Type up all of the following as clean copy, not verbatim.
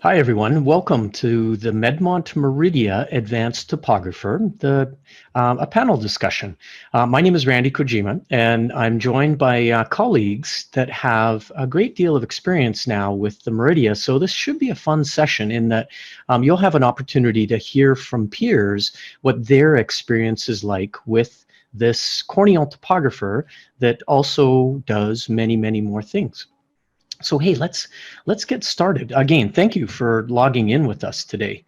Hi, everyone. Welcome to the Medmont Meridia Advanced Topographer, a panel discussion. My name is Randy Kojima, and I'm joined by colleagues that have a great deal of experience now with the Meridia. So this should be a fun session in that you'll have an opportunity to hear from peers what their experience is like with this corneal topographer that also does many, many more things. So hey, let's get started. Again, thank you for logging in with us today.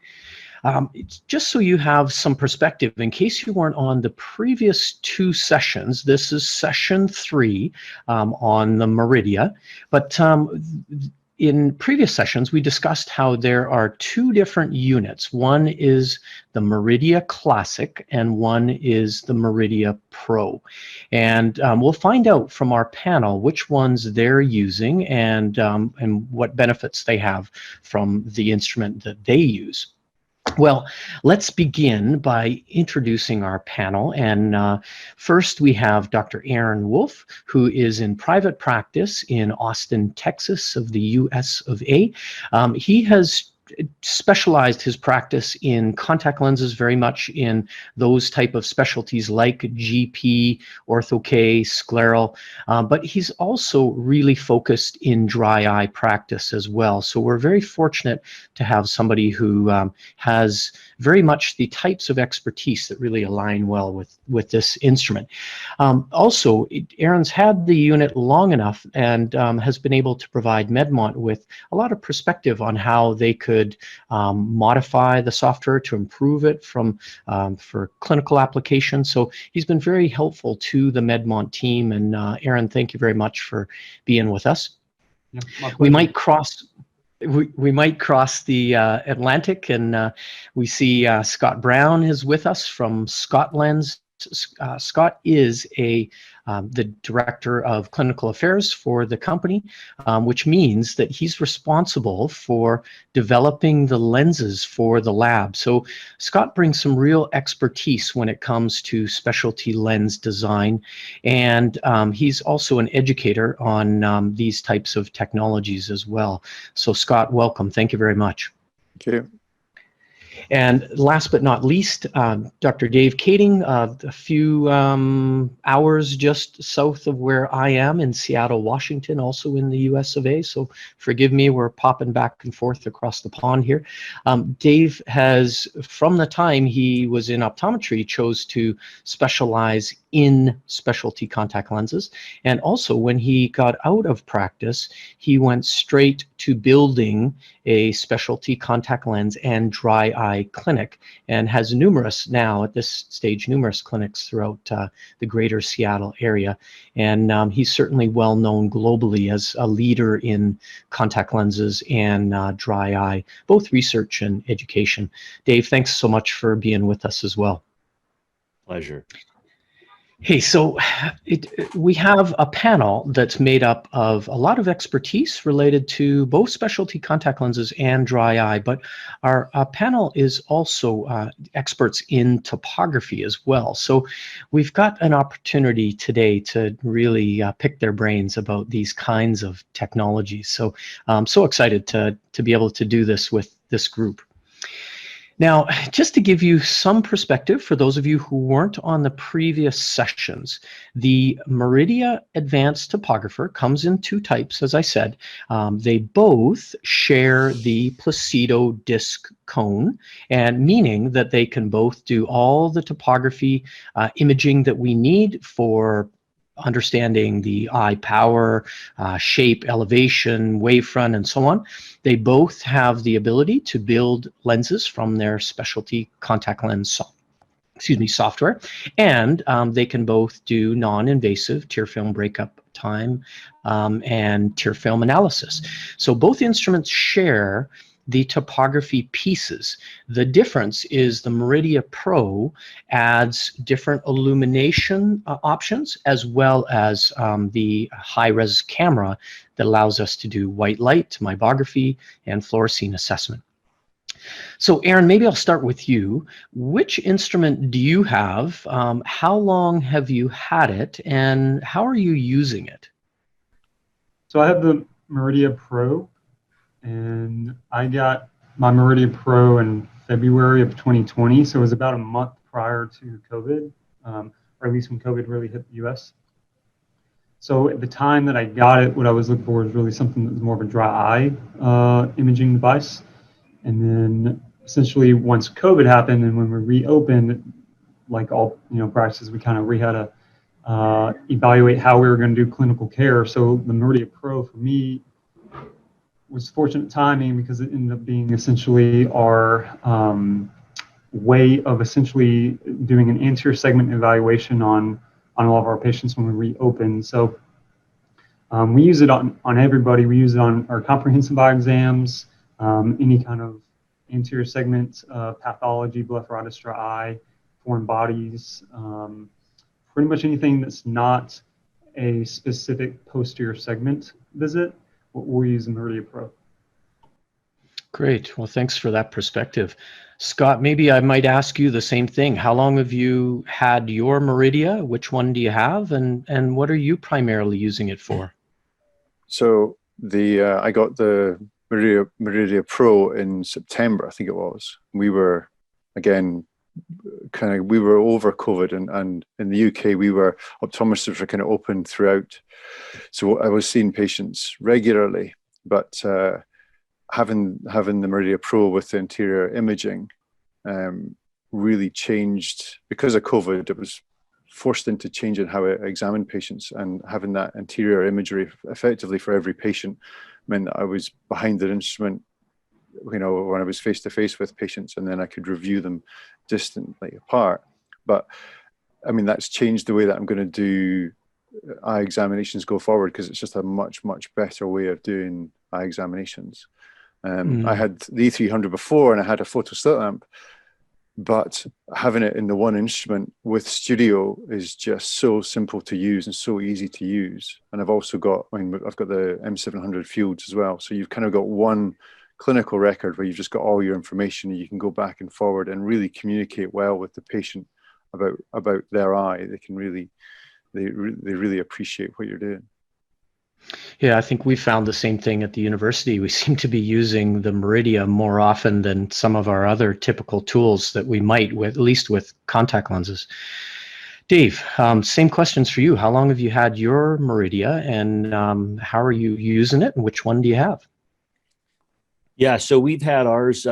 Just so you have some perspective, in case you weren't on the previous two sessions, this is session 3 on the Meridia, but in previous sessions, we discussed how there are two different units. One is the Meridia Classic and one is the Meridia Pro. And we'll find out from our panel which ones they're using and what benefits they have from the instrument that they use. Well, let's begin by introducing our panel. And first we have Dr. Aaron Wolf, who is in private practice in Austin, Texas of the US of A. He has specialized his practice in contact lenses, very much in those type of specialties like GP, ortho-K, scleral, but he's also really focused in dry eye practice as well. So we're very fortunate to have somebody who has very much the types of expertise that really align well with this instrument. Also, Aaron's had the unit long enough and has been able to provide Medmont with a lot of perspective on how they could modify the software to improve it for clinical application. So he's been very helpful to the Medmont team. And Aaron, thank you very much for being with us. Yeah, we might cross the Atlantic, and we see Scott Brown is with us from Scotland. Scott is the Director of Clinical Affairs for the company, which means that he's responsible for developing the lenses for the lab. So Scott brings some real expertise when it comes to specialty lens design, and he's also an educator on these types of technologies as well. So Scott, welcome. Thank you very much. Thank you. And last but not least, Dr. Dave Kading, a few hours just south of where I am in Seattle, Washington, also in the US of A. So forgive me, we're popping back and forth across the pond here. Dave has, from the time he was in optometry, chose to specialize in specialty contact lenses. And also when he got out of practice, he went straight to building a specialty contact lens and dry eye clinic, and has now at this stage numerous clinics throughout the greater Seattle area. And he's certainly well known globally as a leader in contact lenses and dry eye, both research and education. Dave, thanks so much for being with us as well. Pleasure. Hey, so we have a panel that's made up of a lot of expertise related to both specialty contact lenses and dry eye, but our panel is also experts in topography as well. So we've got an opportunity today to really pick their brains about these kinds of technologies. So I'm so excited to be able to do this with this group. Now, just to give you some perspective for those of you who weren't on the previous sessions, the Meridia Advanced Topographer comes in two types, as I said. They both share the Placido disc cone, and meaning that they can both do all the topography imaging that we need for understanding the eye power, shape, elevation, wavefront, and so on. They both have the ability to build lenses from their specialty contact lens software, and they can both do non-invasive tear film breakup time and tear film analysis. So both instruments share the topography pieces. The difference is the Meridia Pro adds different illumination options, as well as the high-res camera that allows us to do white light, Meibography, and Fluorescein assessment. So Aaron, maybe I'll start with you. Which instrument do you have? How long have you had it, and how are you using it? So I have the Meridia Pro, and I got my Meridia Pro in February of 2020, so it was about a month prior to COVID, or at least when COVID really hit the US. So at the time that I got it, what I was looking for was really something that was more of a dry eye imaging device. And then essentially once COVID happened and when we reopened, like all practices, we had to evaluate how we were going to do clinical care. So the Meridia Pro for me was fortunate timing because it ended up being essentially our way of essentially doing an anterior segment evaluation on all of our patients when we reopen. So we use it on everybody. We use it on our comprehensive eye exams, any kind of anterior segment pathology, blepharitis, dry eye, foreign bodies, pretty much anything that's not a specific posterior segment visit, we'll use the Meridia Pro. Great. Well, thanks for that perspective. Scott, maybe I might ask you the same thing. How long have you had your Meridia? Which one do you have? And what are you primarily using it for? So I got the Meridia Pro in September, I think it was. We were, again, we were over COVID, and in the UK, optometrists were kind of open throughout. So I was seeing patients regularly, but having the Meridia Pro with the anterior imaging really changed. Because of COVID, it was forced into changing how I examine patients, and having that anterior imagery effectively for every patient meant that I was behind the instrument, when I was face to face with patients, and then I could review them distantly apart. But I mean, that's changed the way that I'm going to do eye examinations go forward, because it's just a much, much better way of doing eye examinations. I had the E300 before, and I had a photo slit lamp, but having it in the one instrument with Studio is just so simple to use and so easy to use. And I've also got, I've got the M700 fields as well. So you've kind of got one clinical record where you've just got all your information, and you can go back and forward and really communicate well with the patient about their eye. They really appreciate what you're doing. Yeah, I think we found the same thing at the university. We seem to be using the Meridia more often than some of our other typical tools that we might, at least with contact lenses. Dave, same questions for you. How long have you had your Meridia, and how are you using it, and which one do you have? Yeah, so we've had ours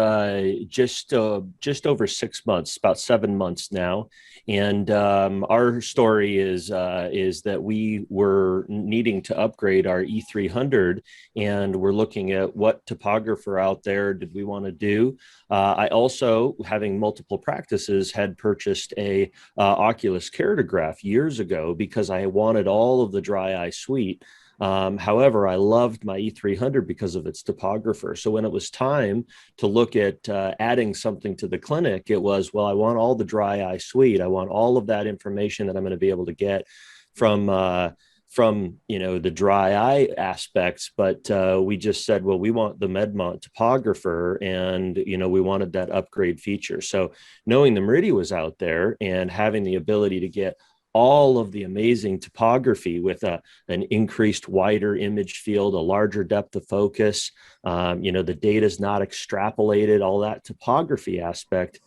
just over 6 months, about 7 months now, and our story is that we were needing to upgrade our E300, and we're looking at what topographer out there did we want to do. I also, having multiple practices, had purchased a Oculus Keratograph years ago because I wanted all of the dry eye suite. However, I loved my E300 because of its topographer. So when it was time to look at adding something to the clinic, it was, well, I want all the dry eye suite. I want all of that information that I'm going to be able to get from the dry eye aspects. But we just said, well, we want the Medmont topographer, and we wanted that upgrade feature. So knowing the Meridia was out there and having the ability to get all of the amazing topography with an increased wider image field, a larger depth of focus, the data is not extrapolated, all that topography aspect.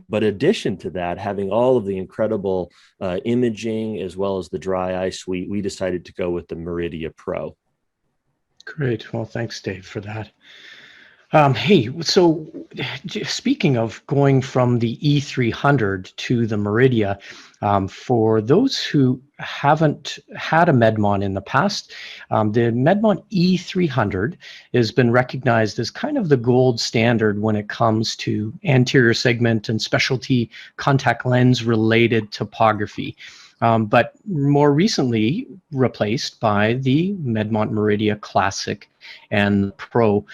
But in addition to that, having all of the incredible imaging as well as the dry eye suite, we decided to go with the Meridia Pro. Great. Well, thanks, Dave, for that. Hey, so speaking of going from the E300 to the Meridia, for those who haven't had a Medmont in the past, the Medmont E300 has been recognized as kind of the gold standard when it comes to anterior segment and specialty contact lens related topography. But more recently replaced by the Medmont Meridia Classic and Pro.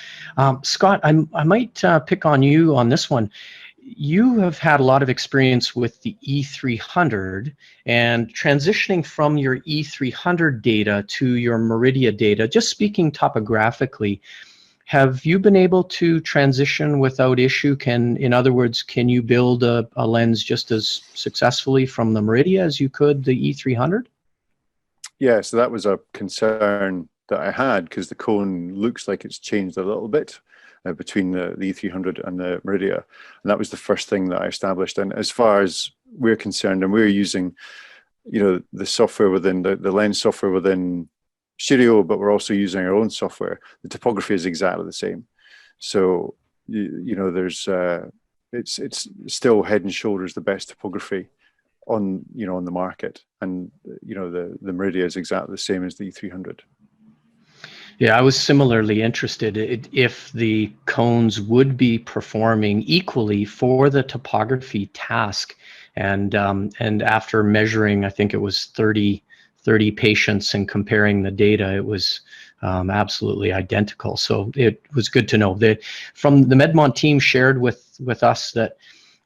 Scott, I might pick on you on this one. You have had a lot of experience with the E300, and transitioning from your E300 data to your Meridia data, just speaking topographically, have you been able to transition without issue? In other words, can you build a lens just as successfully from the Meridia as you could the E300? Yeah, so that was a concern that I had, because the cone looks like it's changed a little bit between the E300 and the Meridia. And that was the first thing that I established. And as far as we're concerned, and we're using, the software within the lens software within Studio, but we're also using our own software. The topography is exactly the same. So, there's, it's still head and shoulders the best topography on the market. And, the Meridia is exactly the same as the E300. Yeah, I was similarly interested if the cones would be performing equally for the topography task. And after measuring, I think it was 30 patients and comparing the data, it was absolutely identical. So it was good to know that from the Medmont team shared with us that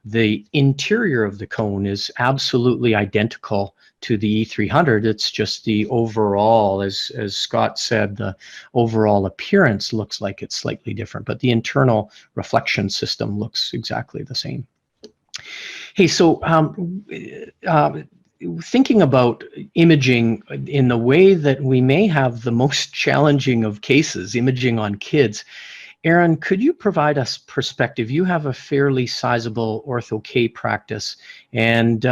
the interior of the cone is absolutely identical to the E300. It's just the overall, as Scott said, the overall appearance looks like it's slightly different, but the internal reflection system looks exactly the same. Hey, so thinking about imaging in the way that we may have the most challenging of cases, imaging on kids, Aaron, could you provide us perspective? You have a fairly sizable ortho-K practice, and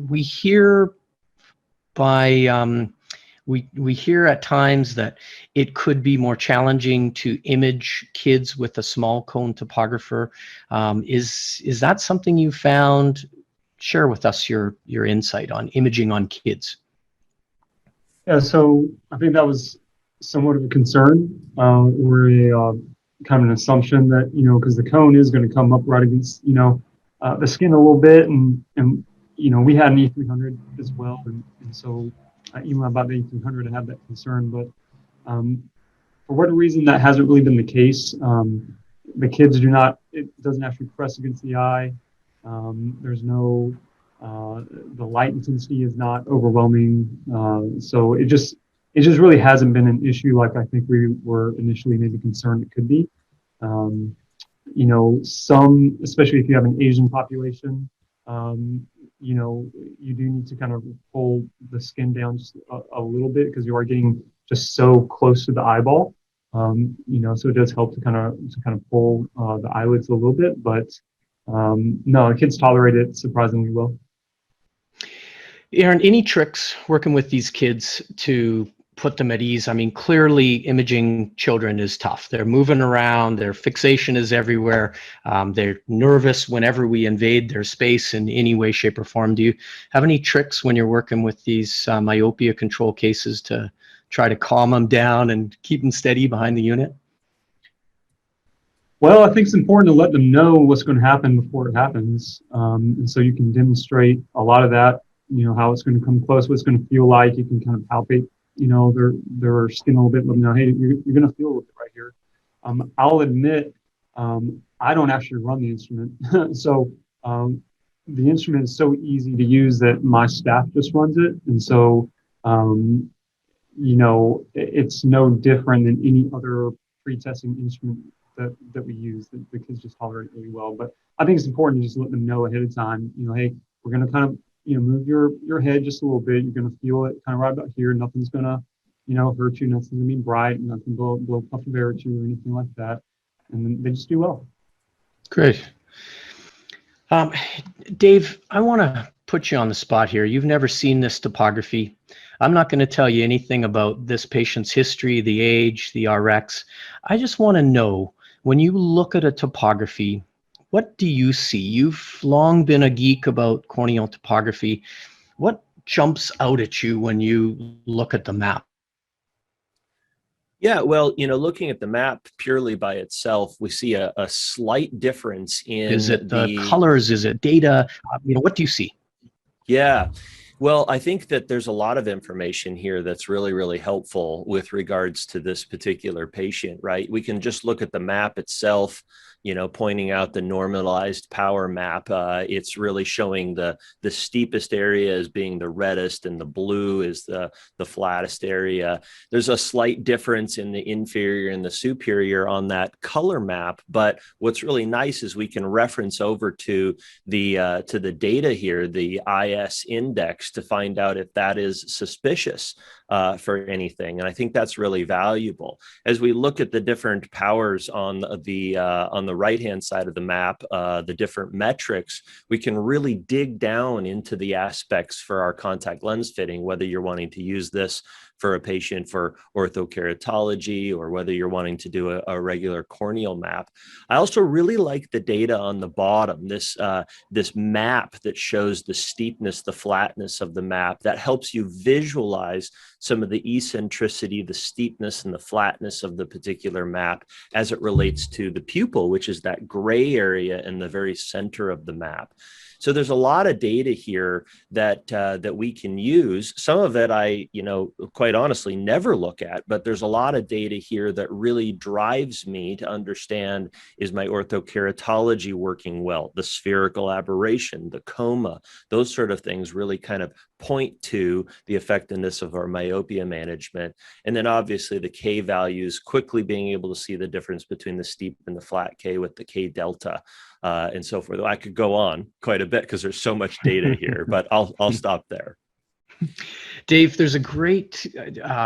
we hear we hear at times that it could be more challenging to image kids with a small cone topographer. Is that something you found? Share with us your insight on imaging on kids. Yeah, so I think that was somewhat of a concern, or a kind of an assumption that, because the cone is going to come up right against, the skin a little bit, and we had an E300 as well, and so even about the E300, I had that concern, but for whatever reason, that hasn't really been the case. The kids it doesn't actually press against the eye. There's no, the light intensity is not overwhelming, so it just really hasn't been an issue like I think we were initially maybe concerned it could be. Some, especially if you have an Asian population, you do need to kind of pull the skin down just a little bit because you are getting just so close to the eyeball. So it does help to kind of pull the eyelids a little bit, but no, the kids tolerate it surprisingly well. Aaron, any tricks working with these kids to put them at ease? I mean, clearly imaging children is tough. They're moving around, their fixation is everywhere. They're nervous whenever we invade their space in any way, shape, or form. Do you have any tricks when you're working with these myopia control cases to try to calm them down and keep them steady behind the unit? Well, I think it's important to let them know what's going to happen before it happens. And so you can demonstrate a lot of that, how it's going to come close, what it's going to feel like. You can kind of palpate, their skin a little bit, let them know, hey, you're going to feel a little bit right here. I'll admit, I don't actually run the instrument. So the instrument is so easy to use that my staff just runs it. And so, it's no different than any other pre-testing instrument that we use that the kids just tolerate really well. But I think it's important to just let them know ahead of time, hey, we're going to kind of, move your head just a little bit. You're going to feel it kind of right about here. Nothing's going to, hurt you. Nothing's going to be bright. Nothing blow a puff of air at you or anything like that. And then they just do well. Great. Dave, I want to put you on the spot here. You've never seen this topography. I'm not going to tell you anything about this patient's history, the age, the RX. I just want to know, when you look at a topography, what do you see? You've long been a geek about corneal topography. What jumps out at you when you look at the map? Yeah, well, looking at the map purely by itself, we see a slight difference in Is it the colors? Is it data? What do you see? Yeah. Well, I think that there's a lot of information here that's really, really helpful with regards to this particular patient, right? We can just look at the map itself, pointing out the normalized power map. It's really showing the steepest area as being the reddest, and the blue is the flattest area. There's a slight difference in the inferior and the superior on that color map, but what's really nice is we can reference over to the data here, the IS index, to find out if that is suspicious. for anything. And I think that's really valuable. As we look at the different powers on the right-hand side of the map, the different metrics, we can really dig down into the aspects for our contact lens fitting, whether you're wanting to use this for a patient for orthokeratology or whether you're wanting to do a regular corneal map. I also really like the data on the bottom, this map that shows the steepness, the flatness of the map. That helps you visualize some of the eccentricity, the steepness and the flatness of the particular map as it relates to the pupil, which is that gray area in the very center of the map. So there's a lot of data here that we can use. Some of it I, quite honestly never look at, but there's a lot of data here that really drives me to understand, is my orthokeratology working well? The spherical aberration, the coma, those sort of things really kind of point to the effectiveness of our myopia management. And then obviously the K values, quickly being able to see the difference between the steep and the flat K with the K delta. And so forth. I could go on quite a bit because there's so much data here, but I'll stop there. Dave, there's a great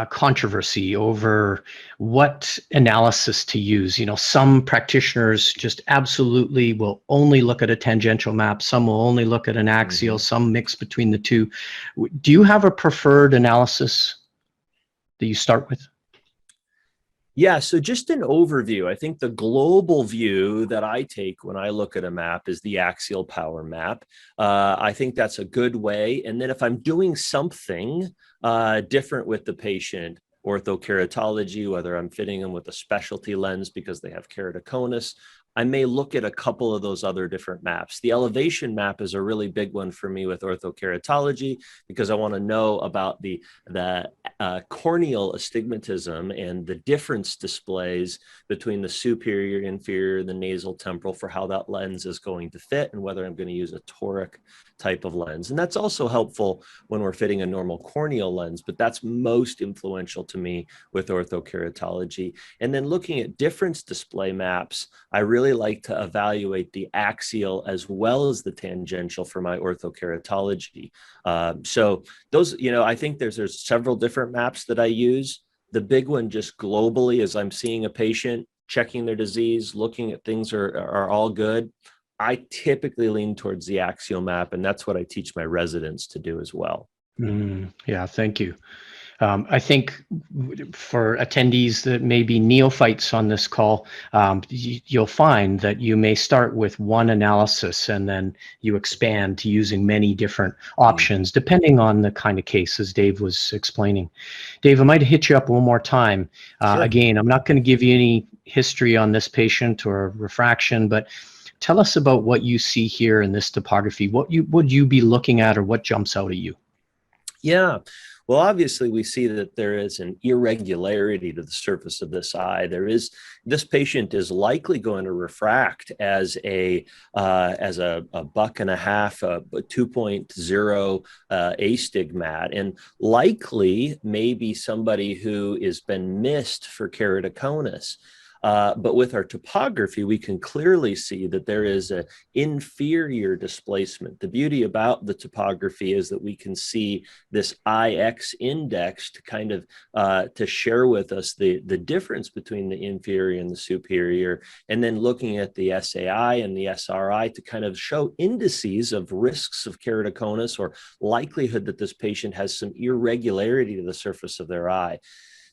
controversy over what analysis to use. Some practitioners just absolutely will only look at a tangential map. Some will only look at an axial. Some mix between the two. Do you have a preferred analysis that you start with? Yeah, so just an overview. I think the global view that I take when I look at a map is the axial power map. I think that's a good way. And then if I'm doing something different with the patient, orthokeratology, whether I'm fitting them with a specialty lens because they have keratoconus, I may look at a couple of those other different maps. The elevation map is a really big one for me with orthokeratology because I want to know about the corneal astigmatism and the difference displays between the superior, inferior, the nasal, temporal for how that lens is going to fit and whether I'm going to use a toric type of lens. And that's also helpful when we're fitting a normal corneal lens, but that's most influential to me with orthokeratology. And then looking at difference display maps, I really like to evaluate the axial as well as the tangential for my orthokeratology. So those, I think there's several different maps that I use. The big one just globally as I'm seeing a patient, checking their disease, looking at things are all good. I typically lean towards the axial map, and that's what I teach my residents to do as well. Yeah, thank you. I think for attendees that may be neophytes on this call, you'll find that you may start with one analysis and then you expand to using many different options, depending on the kind of case, as Dave was explaining. Dave, I might hit you up one more time. Sure. Again, I'm not going to give you any history on this patient or refraction, but tell us about what you see here in this topography. What would you be looking at, or what jumps out at you? Yeah. Well, obviously, we see that there is an irregularity to the surface of this eye. This patient is likely going to refract as a buck and a half, a 2.0 astigmat, and likely maybe somebody who has been missed for keratoconus. But with our topography, we can clearly see that there is an inferior displacement. The beauty about the topography is that we can see this IX index to kind of to share with us the difference between the inferior and the superior, and then looking at the SAI and the SRI to kind of show indices of risks of keratoconus or likelihood that this patient has some irregularity to the surface of their eye.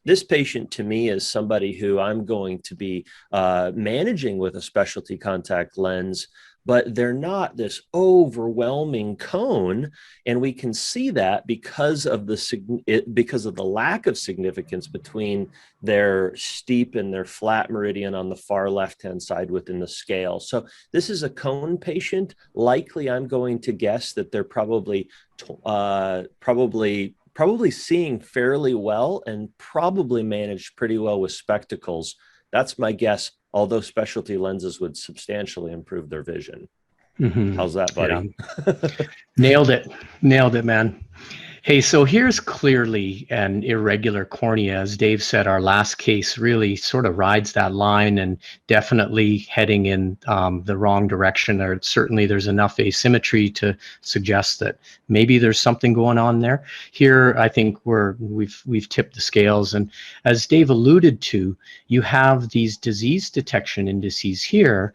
This patient to me is somebody who I'm going to be managing with a specialty contact lens, but they're not this overwhelming cone. And we can see that because of the lack of significance between their steep and their flat meridian on the far left-hand side within the scale. So this is a cone patient. Likely, I'm going to guess that they're probably seeing fairly well and probably managed pretty well with spectacles. That's my guess, although specialty lenses would substantially improve their vision. How's that, buddy? Yeah. Nailed it, man. Hey, so here's clearly an irregular cornea. As Dave said, our last case really sort of rides that line and definitely heading in the wrong direction, or certainly there's enough asymmetry to suggest that maybe there's something going on there. Here, I think we've tipped the scales, and as Dave alluded to, you have these disease detection indices here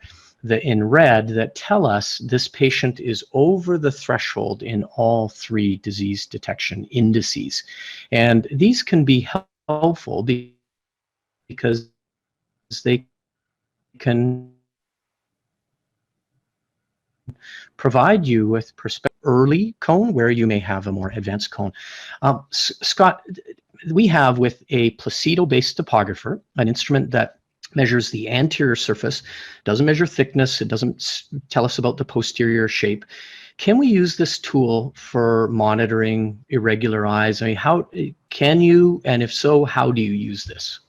in red that tell us this patient is over the threshold in all three disease detection indices. And these can be helpful because they can provide you with early cone where you may have a more advanced cone. Scott, we have with a placido-based topographer, an instrument that measures the anterior surface, doesn't measure thickness, it doesn't tell us about the posterior shape. Can we use this tool for monitoring irregular eyes? I mean, how can you, and if so, how do you use this?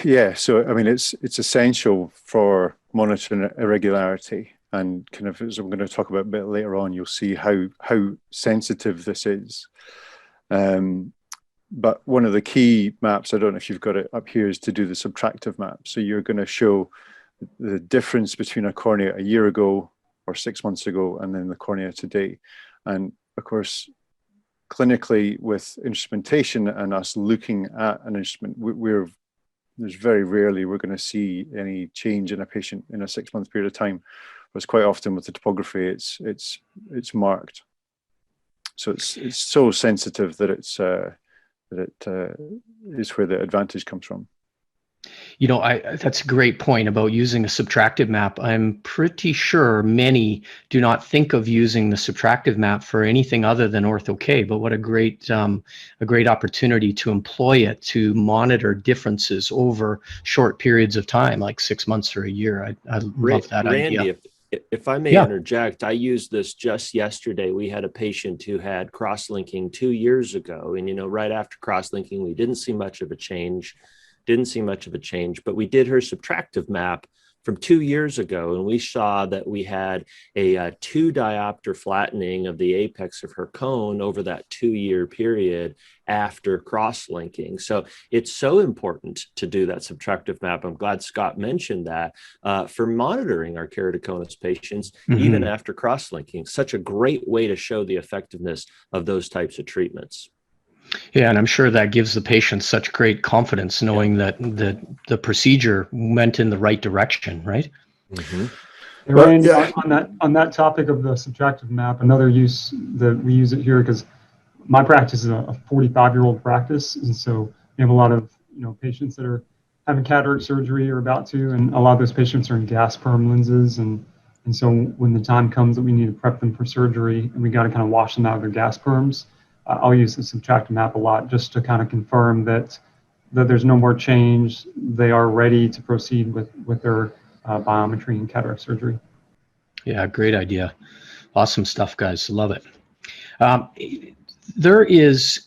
Yeah, so I mean, it's essential for monitoring irregularity, and kind of as I'm going to talk about a bit later on, you'll see how sensitive this is. But one of the key maps, I don't know if you've got it up here, is to do the subtractive map. So you're going to show the difference between a cornea a year ago or 6 months ago and then the cornea today. And of course, clinically with instrumentation and us looking at an instrument, there's very rarely we're going to see any change in a patient in a 6 month period of time. But quite often with the topography, it's marked. So it's so sensitive that it is where the advantage comes from. You know, that's a great point about using a subtractive map. I'm pretty sure many do not think of using the subtractive map for anything other than ortho-K, but what a great opportunity to employ it to monitor differences over short periods of time, like 6 months or a year. I love that idea. Randy, if I may interject, I used this just yesterday. We had a patient who had cross-linking 2 years ago. And, you know, right after cross-linking, we didn't see much of a change, but we did her subtractive map from 2 years ago. And we saw that we had a 2 diopter flattening of the apex of her cone over that 2-year period after cross-linking. So it's so important to do that subtractive map. I'm glad Scott mentioned that for monitoring our keratoconus patients, even after cross-linking. Such a great way to show the effectiveness of those types of treatments. Yeah, and I'm sure that gives the patient such great confidence knowing that the procedure went in the right direction, right? And Randy, on that topic of the subtractive map, another use that we use it here, because my practice is a 45-year-old practice, and so we have a lot of patients that are having cataract surgery or about to, and a lot of those patients are in gas perm lenses, and so when the time comes that we need to prep them for surgery and we got to kind of wash them out of their gas perms, I'll use the subtractive map a lot just to kind of confirm that there's no more change. They are ready to proceed with their biometry and cataract surgery. Yeah, great idea. Awesome stuff, guys. Love it. There is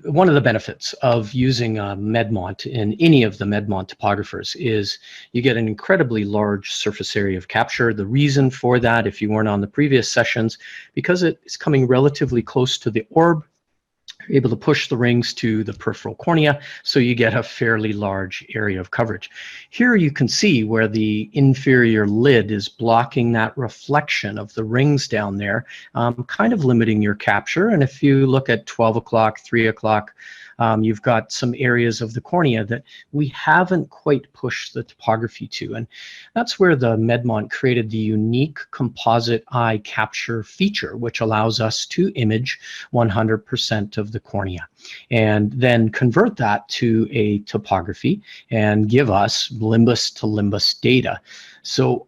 one of the benefits of using Medmont in any of the Medmont topographers is you get an incredibly large surface area of capture. The reason for that, if you weren't on the previous sessions, because it's coming relatively close to the orb, you're able to push the rings to the peripheral cornea, so you get a fairly large area of coverage. Here you can see where the inferior lid is blocking that reflection of the rings down there, kind of limiting your capture. And if you look at 12 o'clock, 3 o'clock, you've got some areas of the cornea that we haven't quite pushed the topography to. And that's where the Medmont created the unique composite eye capture feature, which allows us to image 100% of the cornea and then convert that to a topography and give us limbus to limbus data. So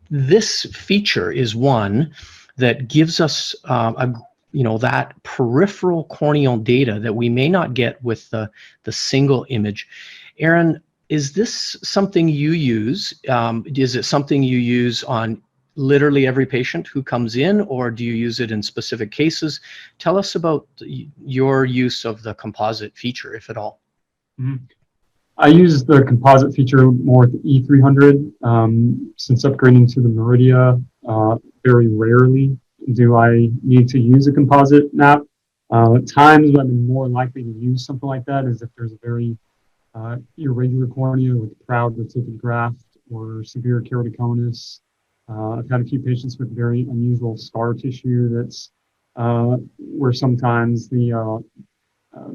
this feature is one that gives us that peripheral corneal data that we may not get with the single image. Aaron, is this something you use? Is it something you use on literally every patient who comes in, or do you use it in specific cases? Tell us about your use of the composite feature, if at all. I use the composite feature more with the E300. Since upgrading to the Meridia, very rarely do I need to use a composite map? At times, when I'm more likely to use something like that is if there's a very irregular cornea with proud or tilted graft or severe keratoconus. I've had a few patients with very unusual scar tissue that's where sometimes the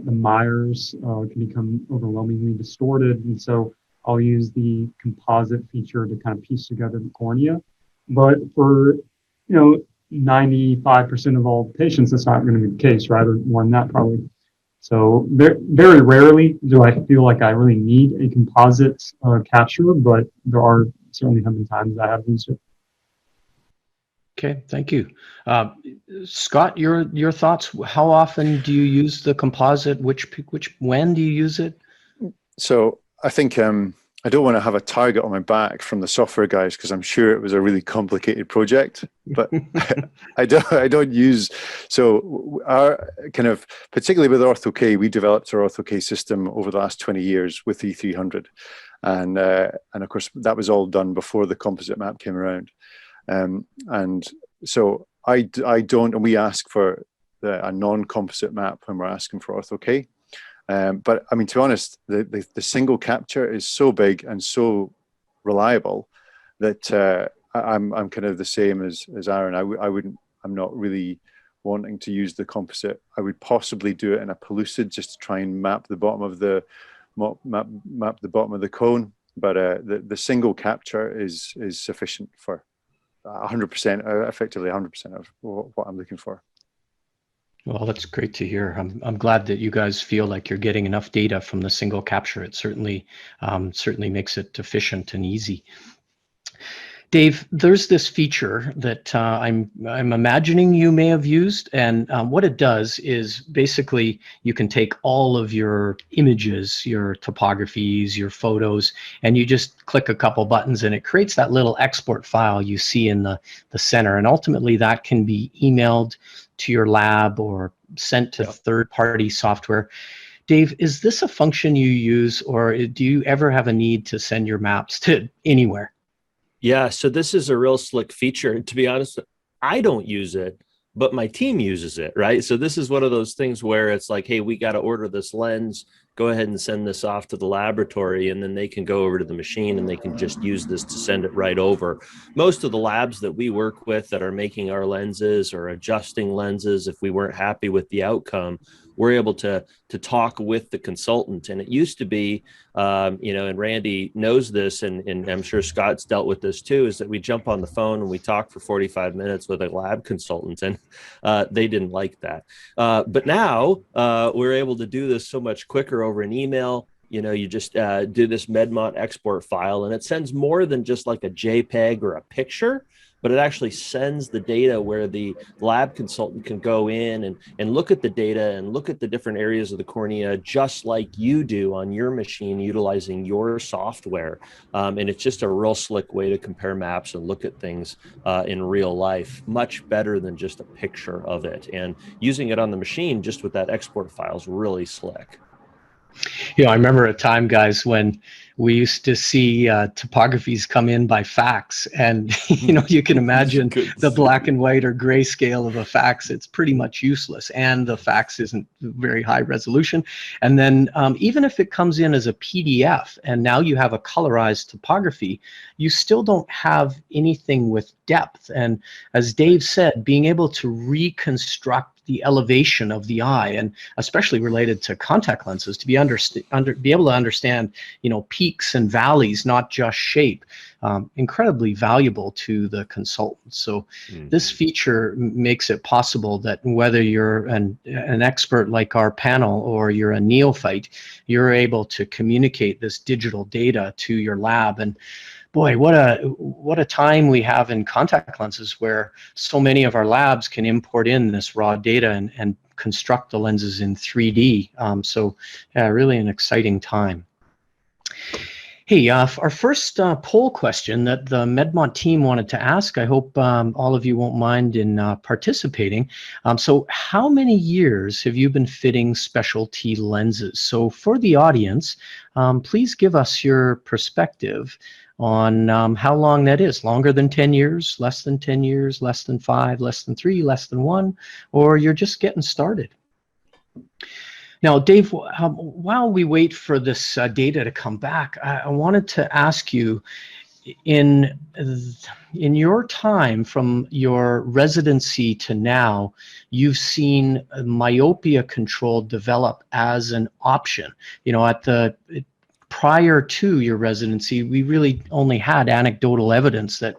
mires can become overwhelmingly distorted, and so I'll use the composite feature to kind of piece together the cornea. But for 95% of all patients, that's not going to be the case, right? Or more than that, probably. So very rarely do I feel like I really need a composite capture, but there are certainly have been times I have used it. Okay, thank you. Scott, your thoughts? How often do you use the composite? When do you use it? So I think I don't want to have a target on my back from the software guys because I'm sure it was a really complicated project. But I don't use. So our kind of, particularly with Ortho-K, we developed our Ortho-K system over the last 20 years with E300, and of course that was all done before the composite map came around. And so I don't, and we ask for a non-composite map when we're asking for Ortho-K. But I mean, to be honest, the single capture is so big and so reliable that I'm kind of the same as Aaron. I'm not really wanting to use the composite. I would possibly do it in a pellucid just to try and map the bottom of the map the bottom of the cone. But the single capture is sufficient for 100%, effectively 100% of what I'm looking for. Well, that's great to hear. I'm glad that you guys feel like you're getting enough data from the single capture. It certainly makes it efficient and easy. Dave, there's this feature that I'm imagining you may have used, and what it does is basically you can take all of your images, your topographies, your photos, and you just click a couple buttons and it creates that little export file you see in the center, and ultimately that can be emailed to your lab or sent to third-party software. Dave, is this a function you use, or do you ever have a need to send your maps to anywhere? Yeah, so this is a real slick feature. To be honest, I don't use it, but my team uses it, right? So this is one of those things where it's like, hey, we got to order this lens. Go ahead and send this off to the laboratory, and then they can go over to the machine and they can just use this to send it right over. Most of the labs that we work with that are making our lenses or adjusting lenses, if we weren't happy with the outcome, we're able to talk with the consultant. And it used to be, and Randy knows this, and I'm sure Scott's dealt with this too, is that we jump on the phone and we talk for 45 minutes with a lab consultant, and they didn't like that. But now we're able to do this so much quicker over an email. You just do this Medmont export file, and it sends more than just like a JPEG or a picture, but it actually sends the data where the lab consultant can go in and look at the data and look at the different areas of the cornea, just like you do on your machine utilizing your software. And it's just a real slick way to compare maps and look at things in real life, much better than just a picture of it. And using it on the machine just with that export file is really slick. I remember a time, guys, when we used to see topographies come in by fax, and you can imagine the black and white or grayscale of a fax. It's pretty much useless, and the fax isn't very high resolution. And then even if it comes in as a PDF, and now you have a colorized topography, you still don't have anything with depth. And as Dave said, being able to reconstruct the elevation of the eye, and especially related to contact lenses, to be able to understand, peaks and valleys, not just shape, incredibly valuable to the consultant. So this feature makes it possible that whether you're an expert like our panel or you're a neophyte, you're able to communicate this digital data to your lab. And boy, what a time we have in contact lenses, where so many of our labs can import in this raw data and construct the lenses in 3D. So yeah, really an exciting time. Hey, our first poll question that the Medmont team wanted to ask, I hope all of you won't mind in participating. So how many years have you been fitting specialty lenses? So for the audience, please give us your perspective on how long that is. Longer than 10 years, less than 10 years, less than 5, less than 3, less than 1, or you're just getting started. Now, Dave, while we wait for this data to come back, I wanted to ask you, in your time from your residency to now, you've seen myopia control develop as an option. You know, prior to your residency, we really only had anecdotal evidence that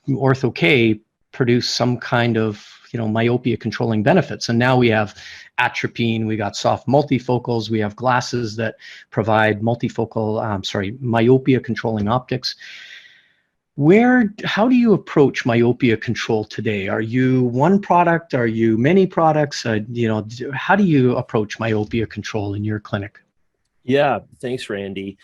Ortho-K produce some kind of, you know, myopia controlling benefits. And now we have atropine, we got soft multifocals, we have glasses that provide myopia controlling optics. How do you approach myopia control today? Are you one product? Are you many products? You know, how do you approach myopia control in your clinic? Yeah, thanks, Randy.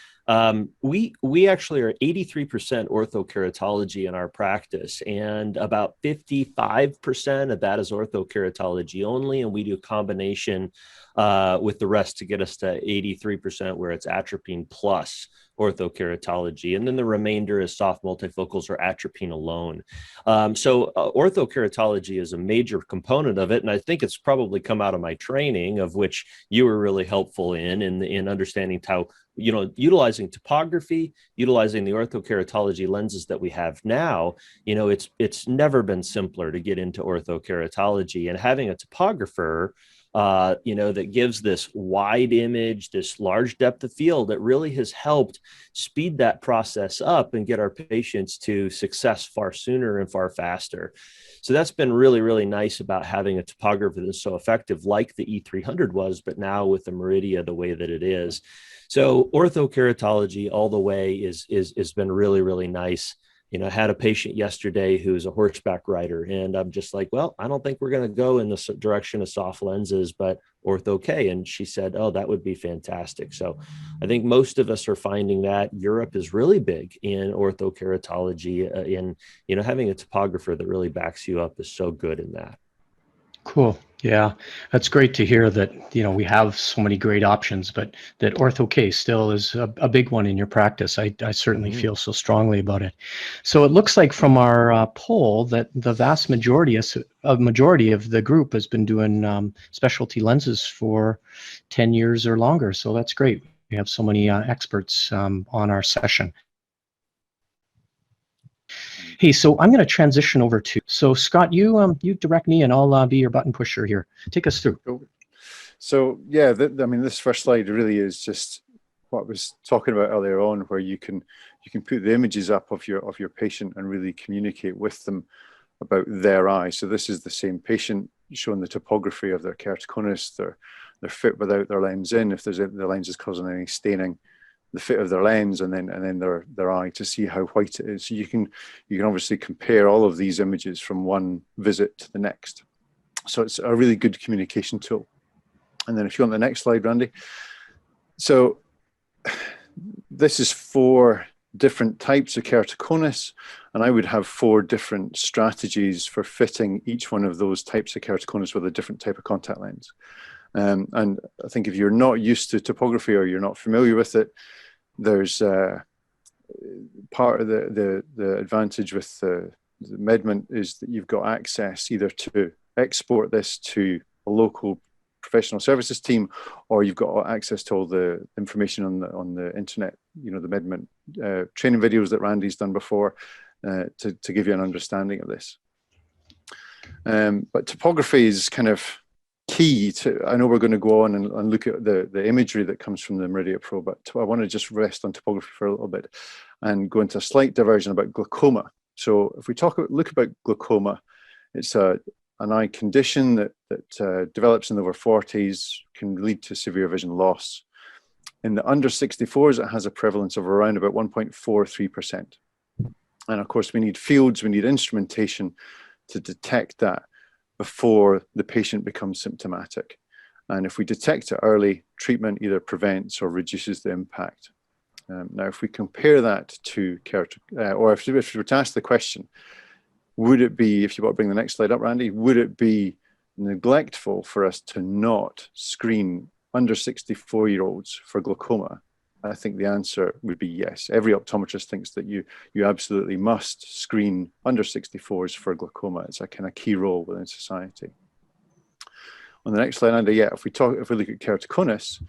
We actually are 83% orthokeratology in our practice, and about 55% of that is orthokeratology only, and we do a combination with the rest to get us to 83%, where it's atropine plus orthokeratology, and then the remainder is soft multifocals or atropine alone. So orthokeratology is a major component of it, and I think it's probably come out of my training, of which you were really helpful in understanding how, you know, utilizing topography, utilizing the orthokeratology lenses that we have now. You know, it's never been simpler to get into orthokeratology, and having a topographer you know, that gives this wide image, this large depth of field, that really has helped speed that process up and get our patients to success far sooner and far faster. So that's been really, really nice about having a topographer that's so effective, like the E300 was, but now with the Meridia the way that it is. So orthokeratology all the way is been really, really nice. You know, I had a patient yesterday who's a horseback rider, and I'm just like, well, I don't think we're going to go in the direction of soft lenses, but Ortho-K. And she said, oh, that would be fantastic. So I think most of us are finding that Europe is really big in orthokeratology, in, you know, having a topographer that really backs you up is so good in that. Cool. Yeah, that's great to hear that, you know, we have so many great options, but that Ortho-K still is a big one in your practice. I certainly feel so strongly about it. So it looks like from our poll that the vast majority of the group has been doing specialty lenses for 10 years or longer. So that's great. We have so many experts on our session. Hey, so I'm going to transition over to, so Scott, you direct me and I'll be your button pusher here. Take us through. So yeah, I mean, this first slide really is just what I was talking about earlier on, where you can put the images up of your patient and really communicate with them about their eye. So this is the same patient showing the topography of their keratoconus, their fit without their lens in, if the lens is causing any staining, the fit of their lens, and then their eye to see how white it is. So you can obviously compare all of these images from one visit to the next. So it's a really good communication tool. And then if you want the next slide, Randy. So this is 4 different types of keratoconus, and I would have 4 different strategies for fitting each one of those types of keratoconus with a different type of contact lens. And I think if you're not used to topography or you're not familiar with it, there's part of the advantage with the Medmont is that you've got access either to export this to a local professional services team, or you've got access to all the information on the internet, you know, the Medmont training videos that Randy's done before to give you an understanding of this. But topography is kind of key to, I know we're going to go on and look at the imagery that comes from the Meridia Pro, but I want to just rest on topography for a little bit and go into a slight diversion about glaucoma. So if we look about glaucoma, it's an eye condition that develops in the over 40s, can lead to severe vision loss. In the under 64s, it has a prevalence of around about 1.43%. And of course, we need fields, we need instrumentation to detect that before the patient becomes symptomatic. And if we detect it early, treatment either prevents or reduces the impact. Now, if we compare that to or if we were to ask the question, would it be, if you want to bring the next slide up, Randy, would it be neglectful for us to not screen under 64-year-olds for glaucoma? I think the answer would be yes. Every optometrist thinks that you absolutely must screen under 64s for glaucoma. It's a kind of key role within society. On the next slide, Andy, yeah, if we look at keratoconus,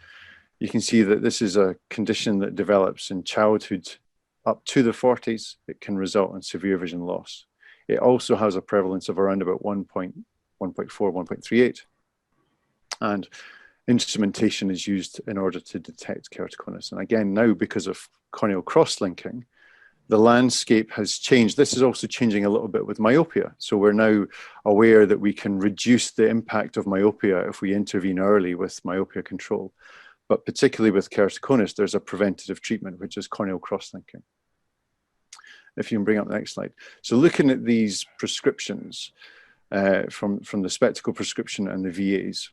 you can see that this is a condition that develops in childhood up to the 40s. It can result in severe vision loss. It also has a prevalence of around about 1.4, 1.38. And instrumentation is used in order to detect keratoconus. And again, now because of corneal cross-linking, the landscape has changed. This is also changing a little bit with myopia. So we're now aware that we can reduce the impact of myopia if we intervene early with myopia control. But particularly with keratoconus, there's a preventative treatment, which is corneal cross-linking. If you can bring up the next slide. So looking at these prescriptions from the spectacle prescription and the VAs,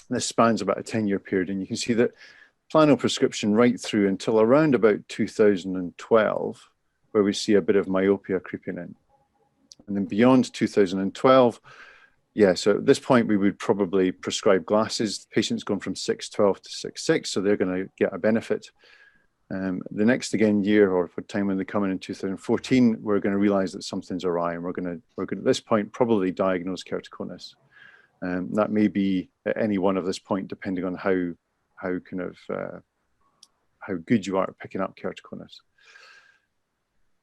this spans about a 10-year period, and you can see that plano prescription right through until around about 2012, where we see a bit of myopia creeping in. And then beyond 2012, yeah, so at this point we would probably prescribe glasses. Patients going from 612 to 66, so they're going to get a benefit. The next year or for time when they come in 2014, we're going to realize that something's awry, and we're going to at this point probably diagnose keratoconus. That may be at any one of this point, depending on how good you are at picking up keratoconus.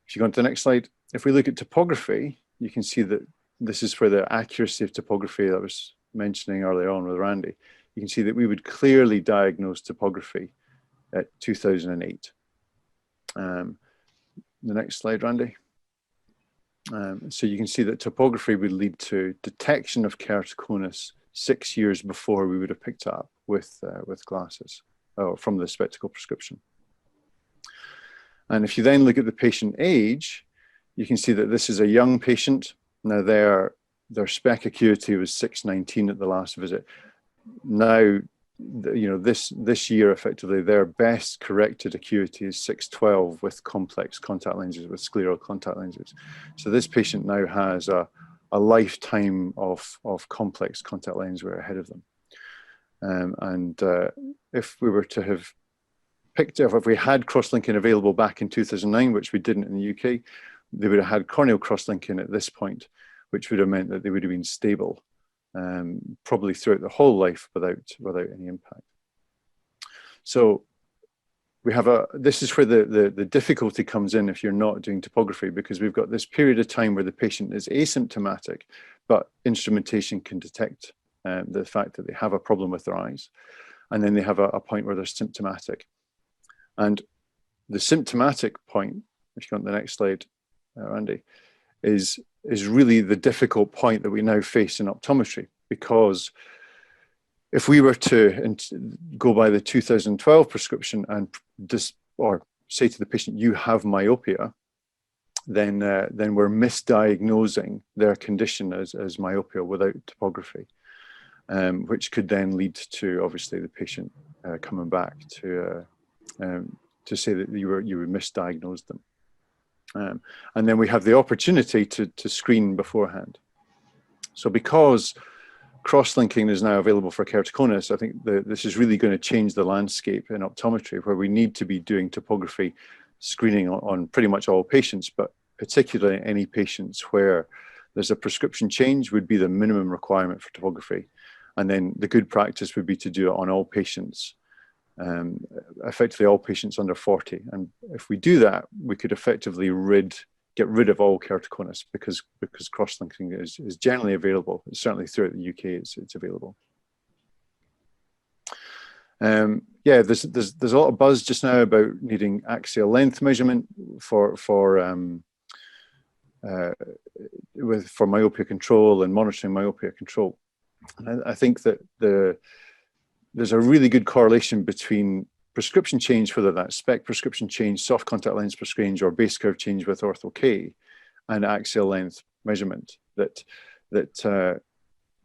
If you go on to the next slide, if we look at topography, you can see that this is where the accuracy of topography that I was mentioning earlier on with Randy. You can see that we would clearly diagnose topography at 2008. The next slide, Randy. So you can see that topography would lead to detection of keratoconus 6 years before we would have picked it up with glasses from the spectacle prescription. And if you then look at the patient age, you can see that this is a young patient. Now their spec acuity was 619 at the last visit. Now, this year effectively their best corrected acuity is 612 with complex contact lenses, with scleral contact lenses. So this patient now has a lifetime of complex contact lens wear ahead of them. If we were to have if we had cross-linking available back in 2009, which we didn't in the UK, they would have had corneal cross-linking at this point, which would have meant that they would have been stable probably throughout the whole life without any impact. So we have this is where the difficulty comes in if you're not doing topography, because we've got this period of time where the patient is asymptomatic, but instrumentation can detect the fact that they have a problem with their eyes. And then they have a point where they're symptomatic. And the symptomatic point, if you go on to the next slide, Randy, is really the difficult point that we now face in optometry, because if we were to go by the 2012 prescription and or say to the patient, you have myopia, then we're misdiagnosing their condition as myopia without topography, which could then lead to obviously the patient coming back to say that you misdiagnosed them. And then we have the opportunity to screen beforehand. So because cross-linking is now available for keratoconus, I think this is really going to change the landscape in optometry, where we need to be doing topography screening on pretty much all patients, but particularly any patients where there's a prescription change would be the minimum requirement for topography. And then the good practice would be to do it on all patients, effectively all patients under 40. And if we do that, we could effectively get rid of all keratoconus, because cross-linking is generally available. Certainly throughout the UK, it's available. Yeah, there's a lot of buzz just now about needing axial length measurement for myopia control and monitoring myopia control. And I think that there's a really good correlation between prescription change, whether that's spec prescription change, soft contact lens change, or base curve change with ortho K, and axial length measurement. That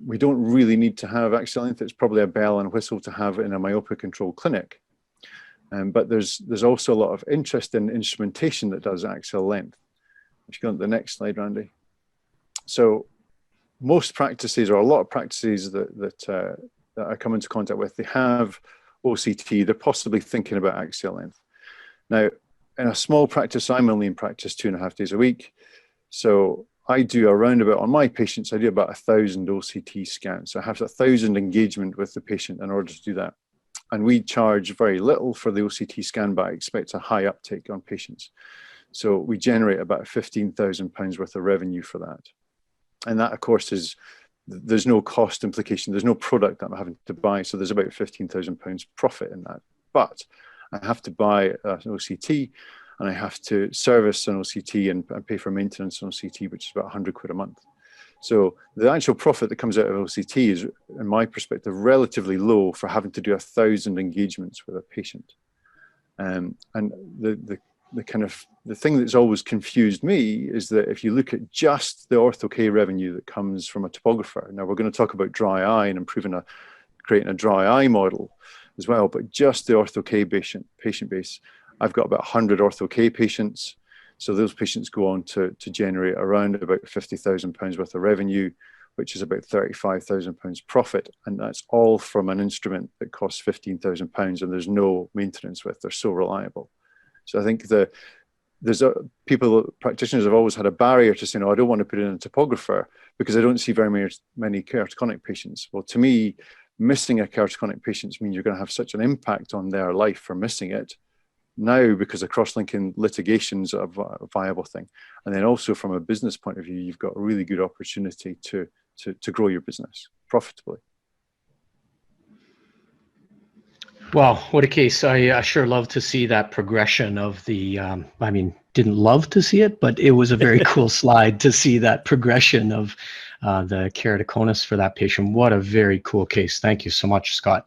we don't really need to have axial length. It's probably a bell and whistle to have in a myopia control clinic. But there's also a lot of interest in instrumentation that does axial length. If you go on to the next slide, Randy. So most practices, or a lot of practices that I come into contact with, they have OCT. They're possibly thinking about axial length. Now, in a small practice, I'm only in practice 2.5 days a week. So I do around about, on my patients, I do about 1,000 OCT scans. So I have 1,000 engagement with the patient in order to do that. And we charge very little for the OCT scan, but I expect a high uptake on patients. So we generate about £15,000 worth of revenue for that. And that, of course, there's no cost implication. There's no product that I'm having to buy. So there's about £15,000 profit in that. But I have to buy an OCT, and I have to service an OCT and pay for maintenance on OCT, which is about 100 quid a month. So the actual profit that comes out of OCT is, in my perspective, relatively low for having to do 1,000 engagements with a patient. And the thing that's always confused me is that if you look at just the ortho-K revenue that comes from a topographer, now we're going to talk about dry eye and creating a dry eye model as well, but just the ortho-K patient base, I've got about 100 ortho-K patients. So those patients go on to generate around about £50,000 worth of revenue, which is about £35,000 profit. And that's all from an instrument that costs £15,000 and there's no maintenance with. They're so reliable. So I think practitioners have always had a barrier to saying, "Oh, I don't want to put in a topographer because I don't see very many keratoconic patients." Well, to me, missing a keratoconic patient means you're going to have such an impact on their life for missing it. Now, because of cross-linking litigation's a viable thing. And then also from a business point of view, you've got a really good opportunity to grow your business profitably. Well, what a case. I sure love to see that progression of the, didn't love to see it, but it was a very cool slide to see that progression of the keratoconus for that patient. What a very cool case. Thank you so much, Scott.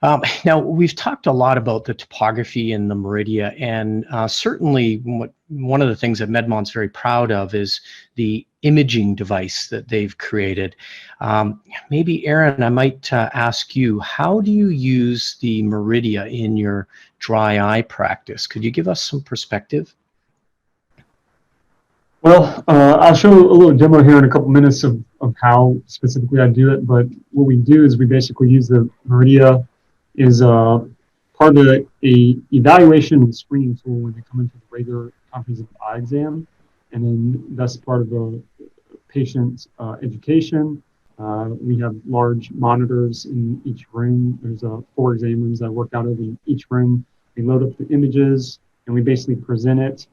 Now, we've talked a lot about the topography in the Meridia, and certainly one of the things that Medmont's very proud of is the imaging device that they've created. Maybe, Aaron, I might ask you, how do you use the Meridia in your dry eye practice? Could you give us some perspective? Well, I'll show a little demo here in a couple minutes of how specifically I do it, but what we do is we basically use the Meridia is part of a evaluation and screening tool when they come into the regular comprehensive eye exam, and then that's part of the patient education. We have large monitors in each room. There's 4 exam rooms that work out of each room. We load up the images and we basically present it,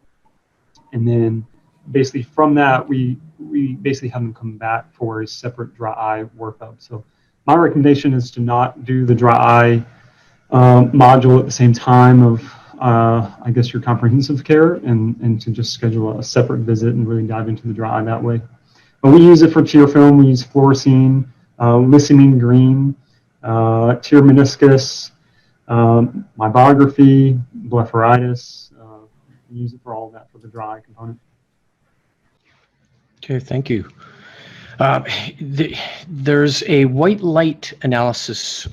and then basically from that we basically have them come back for a separate dry eye workup. So my recommendation is to not do the dry eye module at the same time of, I guess, your comprehensive care, and to just schedule a separate visit and really dive into the dry eye that way. But we use it for tear film. We use fluorescein, lissamine green, tear meniscus, Meibography, blepharitis. We use it for all of that for the dry eye component. Okay, thank you. There's a white light analysis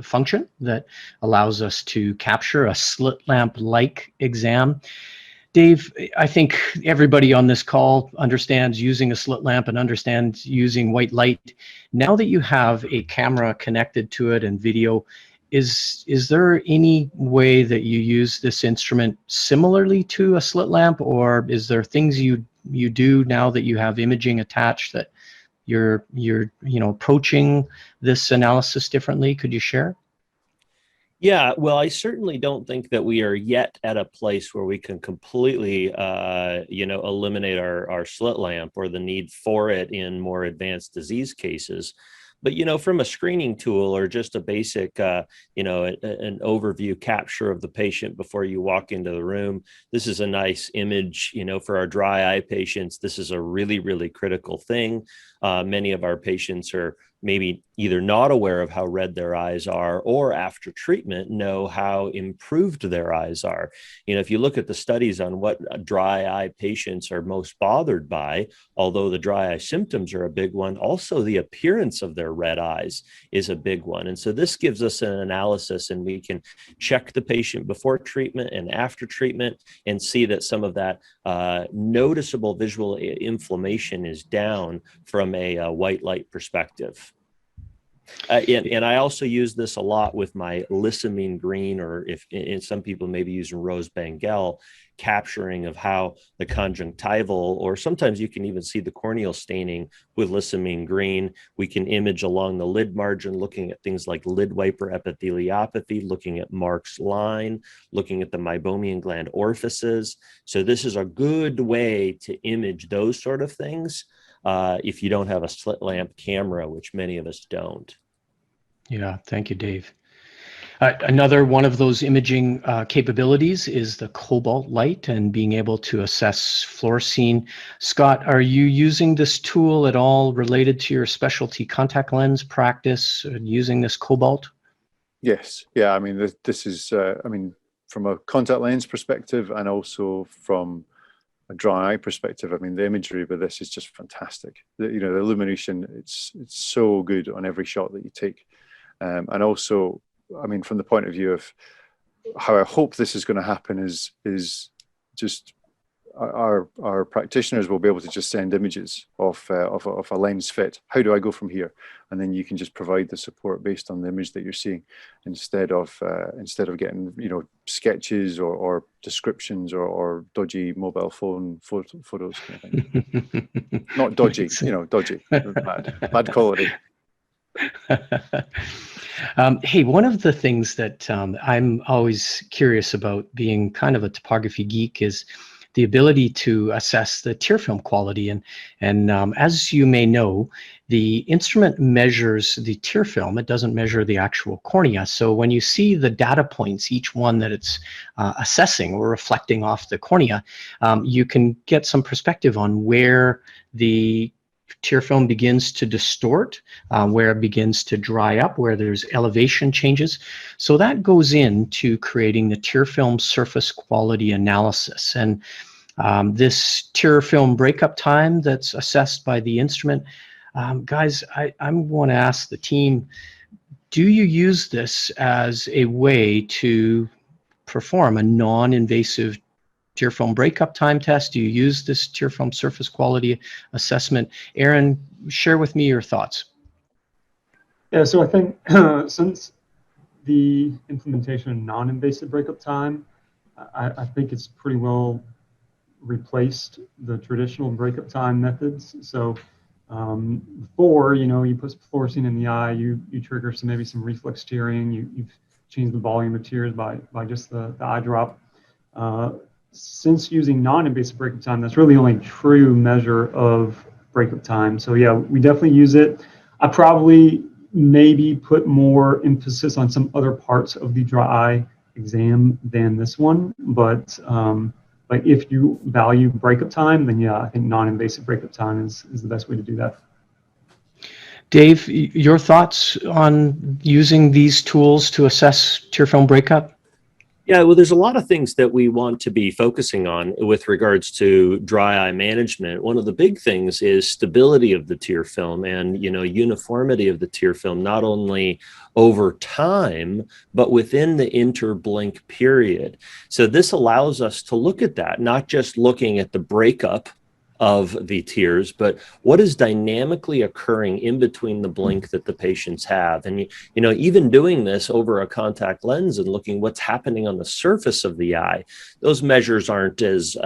function that allows us to capture a slit lamp-like exam. Dave, I think everybody on this call understands using a slit lamp and understands using white light. Now that you have a camera connected to it and video, is there any way that you use this instrument similarly to a slit lamp, or is there things you do now that you have imaging attached that you're approaching this analysis differently? Could you share? Yeah, well, I certainly don't think that we are yet at a place where we can completely, eliminate our slit lamp or the need for it in more advanced disease cases. But, from a screening tool or just a basic, an overview capture of the patient before you walk into the room, this is a nice image, for our dry eye patients. This is a really, really critical thing. Many of our patients are maybe either not aware of how red their eyes are, or after treatment know how improved their eyes are. If you look at the studies on what dry eye patients are most bothered by, although the dry eye symptoms are a big one, also the appearance of their red eyes is a big one. And so this gives us an analysis, and we can check the patient before treatment and after treatment and see that some of that noticeable visual inflammation is down from a white light perspective. And I also use this a lot with my lissamine green, or if in some people maybe using rose Bengal, capturing of how the conjunctival, or sometimes you can even see the corneal staining with lissamine green. We can image along the lid margin, looking at things like lid wiper epitheliopathy, looking at Mark's line, looking at the meibomian gland orifices. So this is a good way to image those sort of things if you don't have a slit lamp camera, which many of us don't. Yeah, thank you, Dave. Another one of those imaging capabilities is the cobalt light and being able to assess fluorescein. Scott, are you using this tool at all related to your specialty contact lens practice, using this cobalt? Yes. Yeah. I mean, this is, from a contact lens perspective, and also from a dry eye perspective, I mean, the imagery with this is just fantastic. The illumination, it's so good on every shot that you take. And also, I mean, from the point of view of how I hope this is going to happen is just our practitioners will be able to just send images of a lens fit. How do I go from here? And then you can just provide the support based on the image that you're seeing, instead of getting sketches or descriptions or dodgy mobile phone photos kind of thing. Not dodgy, dodgy, bad quality. Hey, one of the things that I'm always curious about, being kind of a topography geek, is the ability to assess the tear film quality. And as you may know, the instrument measures the tear film. It doesn't measure the actual cornea. So when you see the data points, each one that it's assessing or reflecting off the cornea, you can get some perspective on where the tear film begins to distort, where it begins to dry up, where there's elevation changes. So that goes into creating the tear film surface quality analysis. And this tear film breakup time that's assessed by the instrument, guys, I want to ask the team, do you use this as a way to perform a non-invasive tear film breakup time test? Do you use this tear film surface quality assessment? Aaron, share with me your thoughts. Yeah, so I think since the implementation of non-invasive breakup time, I think it's pretty well replaced the traditional breakup time methods. So before, you put fluorescein in the eye, you trigger maybe some reflex tearing, you've changed the volume of tears by just the eye drop. Since using non-invasive breakup time, that's really the only true measure of breakup time. So yeah, we definitely use it. I probably maybe put more emphasis on some other parts of the dry eye exam than this one, but if you value breakup time, then yeah, I think non-invasive breakup time is the best way to do that. Dave, your thoughts on using these tools to assess tear film breakup? Yeah, well, there's a lot of things that we want to be focusing on with regards to dry eye management. One of the big things is stability of the tear film and, uniformity of the tear film, not only over time, but within the interblink period. So this allows us to look at that, not just looking at the breakup of the tears, but what is dynamically occurring in between the blink that the patients have. And even doing this over a contact lens and looking what's happening on the surface of the eye, those measures aren't as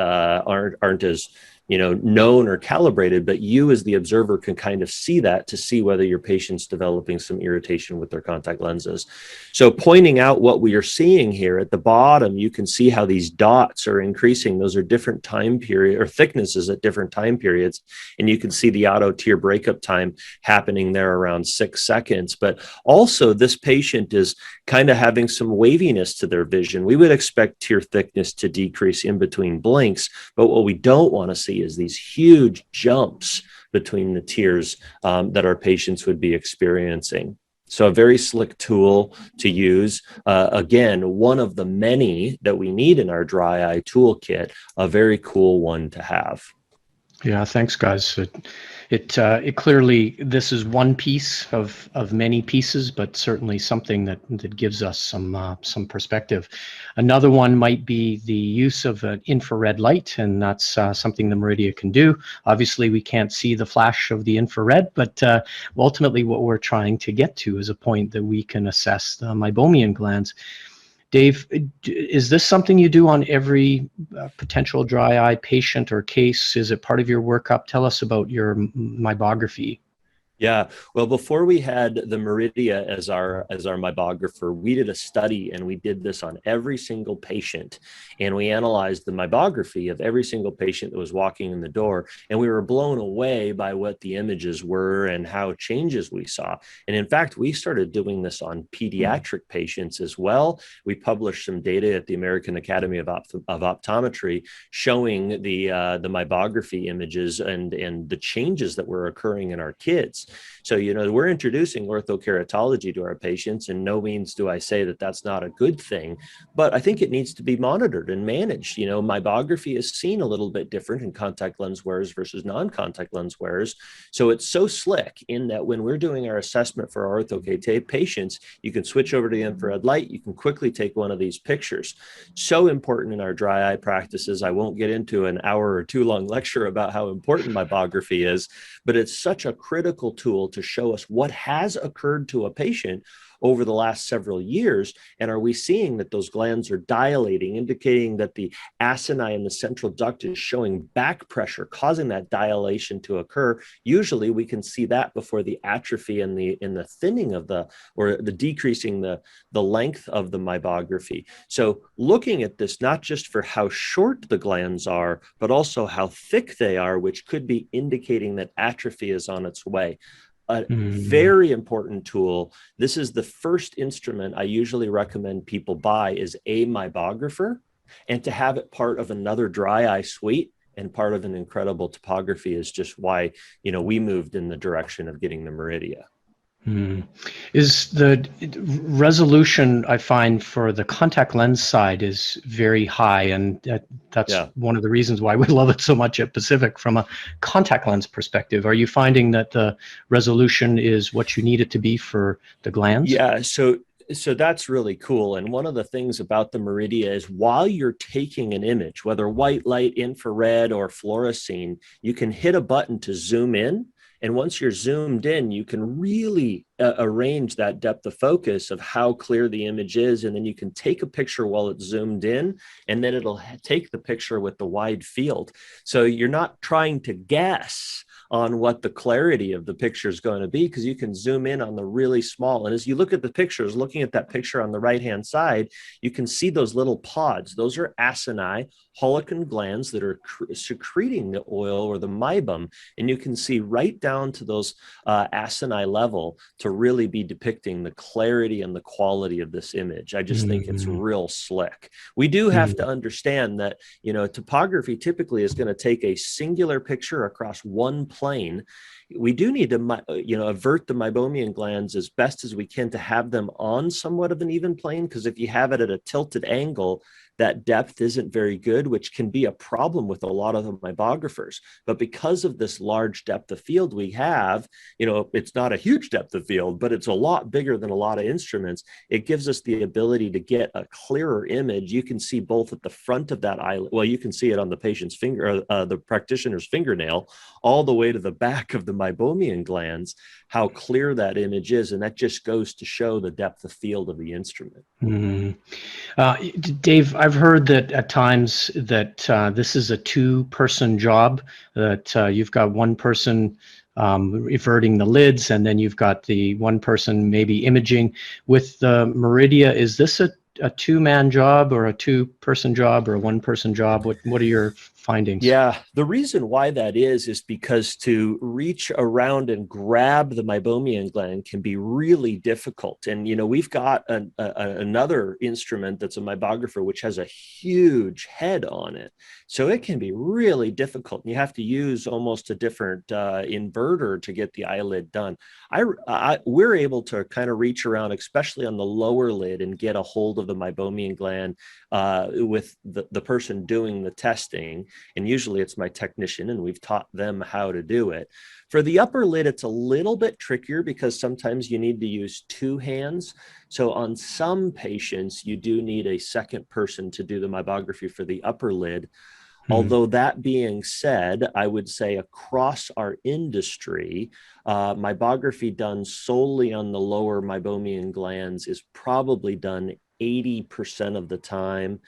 known or calibrated, but you as the observer can kind of see that to see whether your patient's developing some irritation with their contact lenses. So pointing out what we are seeing here at the bottom, you can see how these dots are increasing. Those are different time period or thicknesses at different time periods. And you can see the auto tear breakup time happening there around 6 seconds. But also this patient is kind of having some waviness to their vision. We would expect tear thickness to decrease in between blinks, but what we don't want to see is these huge jumps between the tears that our patients would be experiencing. So a very slick tool to use. Again, one of the many that we need in our dry eye toolkit, a very cool one to have. Yeah, thanks, guys. It clearly, this is one piece of many pieces, but certainly something that gives us some perspective. Another one might be the use of an infrared light, and that's something the Meridia can do. Obviously, we can't see the flash of the infrared, but ultimately what we're trying to get to is a point that we can assess the meibomian glands. Dave, is this something you do on every potential dry eye patient or case? Is it part of your workup? Tell us about your Meibography. Yeah, well, before we had the Meridia as our Meibographer, we did a study, and we did this on every single patient, and we analyzed the Meibography of every single patient that was walking in the door, and we were blown away by what the images were and how changes we saw. And in fact, we started doing this on pediatric patients as well. We published some data at the American Academy of Optometry showing the Meibography images and the changes that were occurring in our kids. So, we're introducing orthokeratology to our patients, and no means do I say that that's not a good thing, but I think it needs to be monitored and managed. Meibography is seen a little bit different in contact lens wearers versus non-contact lens wearers. So it's so slick in that when we're doing our assessment for our ortho-K patients, you can switch over to the infrared light. You can quickly take one of these pictures. So important in our dry eye practices. I won't get into an hour or two long lecture about how important Meibography is, but it's such a critical tool to show us what has occurred to a patient over the last several years. And are we seeing that those glands are dilating, indicating that the acini in the central duct is showing back pressure, causing that dilation to occur? Usually we can see that before the atrophy and the thinning of the decreasing the length of the Meibography. So looking at this, not just for how short the glands are, but also how thick they are, which could be indicating that atrophy is on its way. A very important tool. This is the first instrument I usually recommend people buy is a Meibographer, and to have it part of another dry eye suite and part of an incredible topography is just why, we moved in the direction of getting the Meridia. Is the resolution, I find, for the contact lens side is very high, and that's one of the reasons why we love it so much at Pacific from a contact lens perspective. Are you finding that the resolution is what you need it to be for the glands? Yeah, so that's really cool. And one of the things about the Meridia is while you're taking an image, whether white light, infrared, or fluorescein, you can hit a button to zoom in. And once you're zoomed in, you can really arrange that depth of focus of how clear the image is. And then you can take a picture while it's zoomed in, and then it'll take the picture with the wide field. So you're not trying to guess on what the clarity of the picture is going to be, because you can zoom in on the really small. And as you look at the pictures, looking at that picture on the right-hand side, you can see those little pods. Those are acini, Holocan glands that are secreting the oil or the meibum. And you can see right down to those acini level to really be depicting the clarity and the quality of this image. I just think it's real slick. We do have to understand that, topography typically is going to take a singular picture across one plane. We do need to, avert the meibomian glands as best as we can to have them on somewhat of an even plane, because if you have it at a tilted angle, that depth isn't very good, which can be a problem with a lot of the Meibographers. But because of this large depth of field we have, it's not a huge depth of field, but it's a lot bigger than a lot of instruments. It gives us the ability to get a clearer image. You can see both at the front of that eyelid. Well, you can see it on the patient's finger, the practitioner's fingernail, all the way to the back of the meibomian glands, how clear that image is. And that just goes to show the depth of field of the instrument. Dave, I've heard that at times that this is a two-person job, that you've got one person everting the lids, and then you've got the one person maybe imaging. With the Meridia, is this a a two-man job or a two-person job or a one-person job? What are your findings? Yeah, the reason why that is because to reach around and grab the meibomian gland can be really difficult. And, you know, we've got another instrument that's a Meibographer, which has a huge head on it. So it can be really difficult. You have to use almost a different inverter to get the eyelid done. We're able to kind of reach around, especially on the lower lid, and get a hold of the meibomian gland with the person doing the testing. And usually it's my technician, and we've taught them how to do it. For the upper lid, it's a little bit trickier because sometimes you need to use two hands. So on some patients, you do need a second person to do the meibography for the upper lid. Although that being said, I would say across our industry, meibography done solely on the lower meibomian glands is probably done 80% of the time.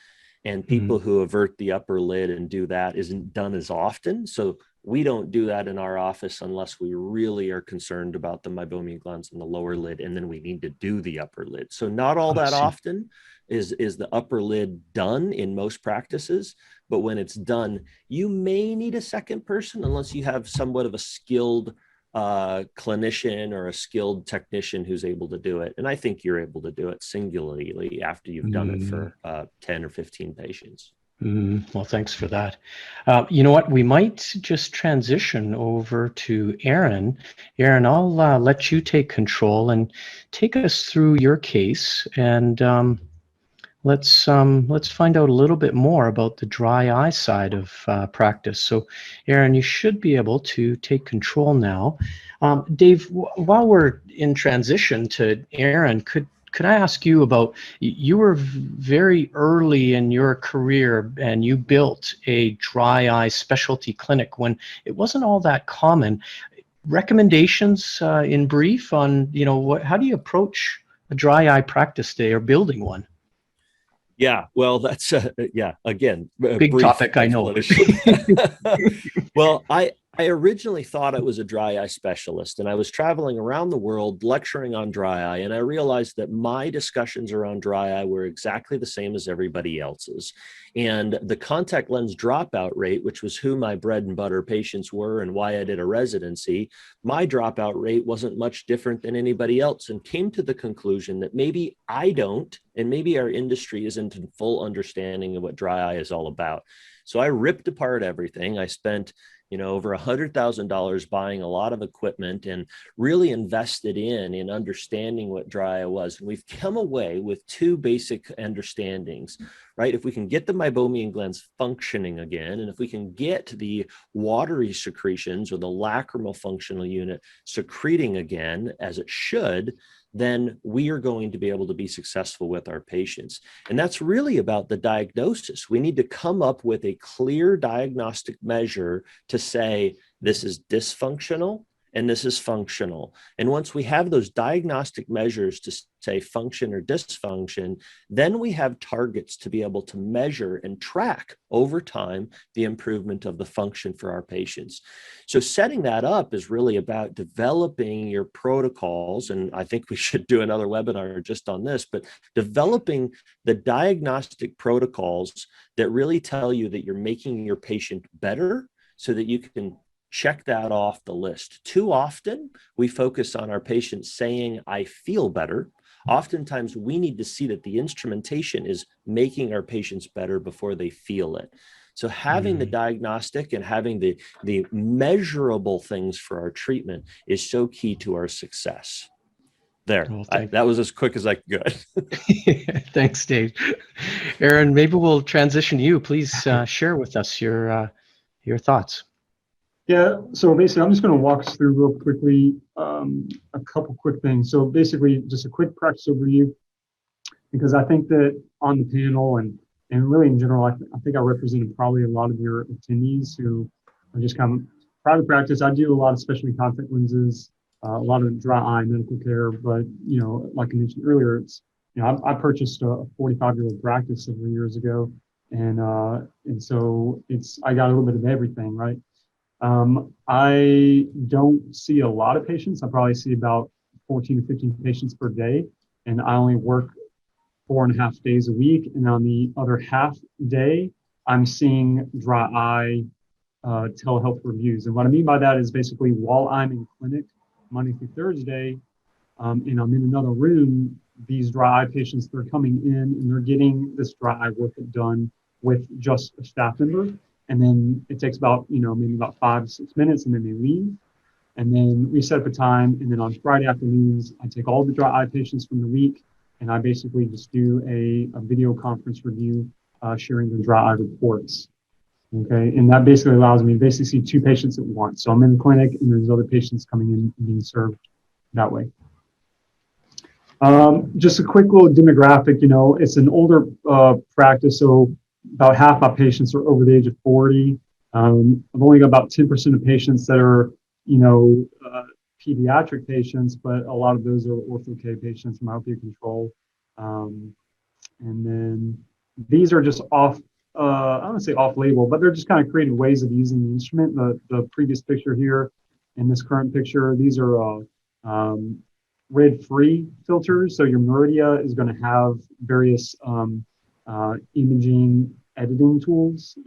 And people who avert the upper lid and do that isn't done as often. So we don't do that in our office unless we really are concerned about the meibomian glands in the lower lid, and then we need to do the upper lid. So not all that often is the upper lid done in most practices, but when it's done, you may need a second person unless you have somewhat of a skilled clinician or a skilled technician who's able to do it. And I think you're able to do it singularly after you've done it for 10 or 15 patients. Well, thanks for that. You know what? We might just transition over to Aaron. Aaron, I'll let you take control and take us through your case, and let's find out a little bit more about the dry eye side of practice. So, Aaron, you should be able to take control now. Dave, while we're in transition to Aaron, could I ask you about, you were very early in your career and you built a dry eye specialty clinic when it wasn't all that common. Recommendations in brief on, you know, how do you approach a dry eye practice day or building one? Yeah, well, that's again, big topic, I know. Well, I originally thought I was a dry eye specialist, and I was traveling around the world lecturing on dry eye, and I realized that my discussions around dry eye were exactly the same as everybody else's. And the contact lens dropout rate, which was who my bread and butter patients were and why I did a residency, my dropout rate wasn't much different than anybody else, and came to the conclusion that maybe I don't, and maybe our industry isn't in full understanding of what dry eye is all about. So I ripped apart everything. I spent, you know, over $100,000 buying a lot of equipment and really invested in understanding what dry eye was. And we've come away with two basic understandings, right? If we can get the meibomian glands functioning again, and if we can get the watery secretions or the lacrimal functional unit secreting again as it should, then we are going to be able to be successful with our patients. And that's really about the diagnosis. We need to come up with a clear diagnostic measure to say, this is dysfunctional and this is functional. And once we have those diagnostic measures to say function or dysfunction, then we have targets to be able to measure and track over time the improvement of the function for our patients. So setting that up is really about developing your protocols. And I think we should do another webinar just on this, but developing the diagnostic protocols that really tell you that you're making your patient better so that you can check that off the list. Too often, we focus on our patients saying, I feel better. Oftentimes, we need to see that the instrumentation is making our patients better before they feel it. So having the diagnostic and having the measurable things for our treatment is so key to our success. There, well, that was as quick as I could go. Thanks, Dave. Aaron, maybe we'll transition to you. Please share with us your thoughts. Yeah, so basically, I'm just going to walk us through real quickly a couple quick things. So basically, just a quick practice overview, because I think that on the panel and really in general, I think I represented probably a lot of your attendees who are just kind of private practice. I do a lot of specialty contact lenses, a lot of dry eye medical care, but, you know, like I mentioned earlier, it's, you know, I purchased a 45-year-old practice several years ago, and so I got a little bit of everything, right? I don't see a lot of patients. I probably see about 14 to 15 patients per day, and I only work 4.5 days a week. And on the other half day, I'm seeing dry eye telehealth reviews. And what I mean by that is basically while I'm in clinic Monday through Thursday, and I'm in another room, these dry eye patients, they're coming in and they're getting this dry eye workup done with just a staff member. And then it takes about, maybe about 5 to 6 minutes, and then they leave. And then we set up a time. And then on Friday afternoons, I take all the dry eye patients from the week, and I basically just do a video conference review, sharing the dry eye reports. Okay, and that basically allows me to basically see 2 patients at once. So I'm in the clinic, and there's other patients coming in and being served that way. Just a quick little demographic, it's an older practice, so about half my patients are over the age of 40. I've only got about 10% of patients that are, pediatric patients, but a lot of those are ortho-K patients, myopia control. And then these are just off, I don't want to say off-label, but they're just kind of creative ways of using the instrument. The previous picture here and this current picture, these are red-free filters. So your Meridia is going to have various imaging editing tools.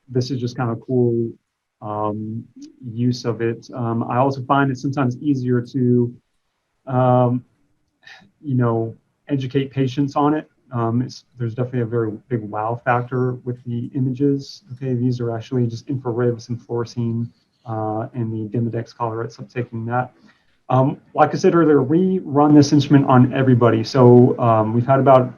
This is just kind of cool use of it. I also find it sometimes easier to, educate patients on it. There's definitely a very big wow factor with the images. Okay, these are actually just infrared with some fluorescein and the Demodex colorets. I'm taking that. Like I said earlier, we run this instrument on everybody. So we've had about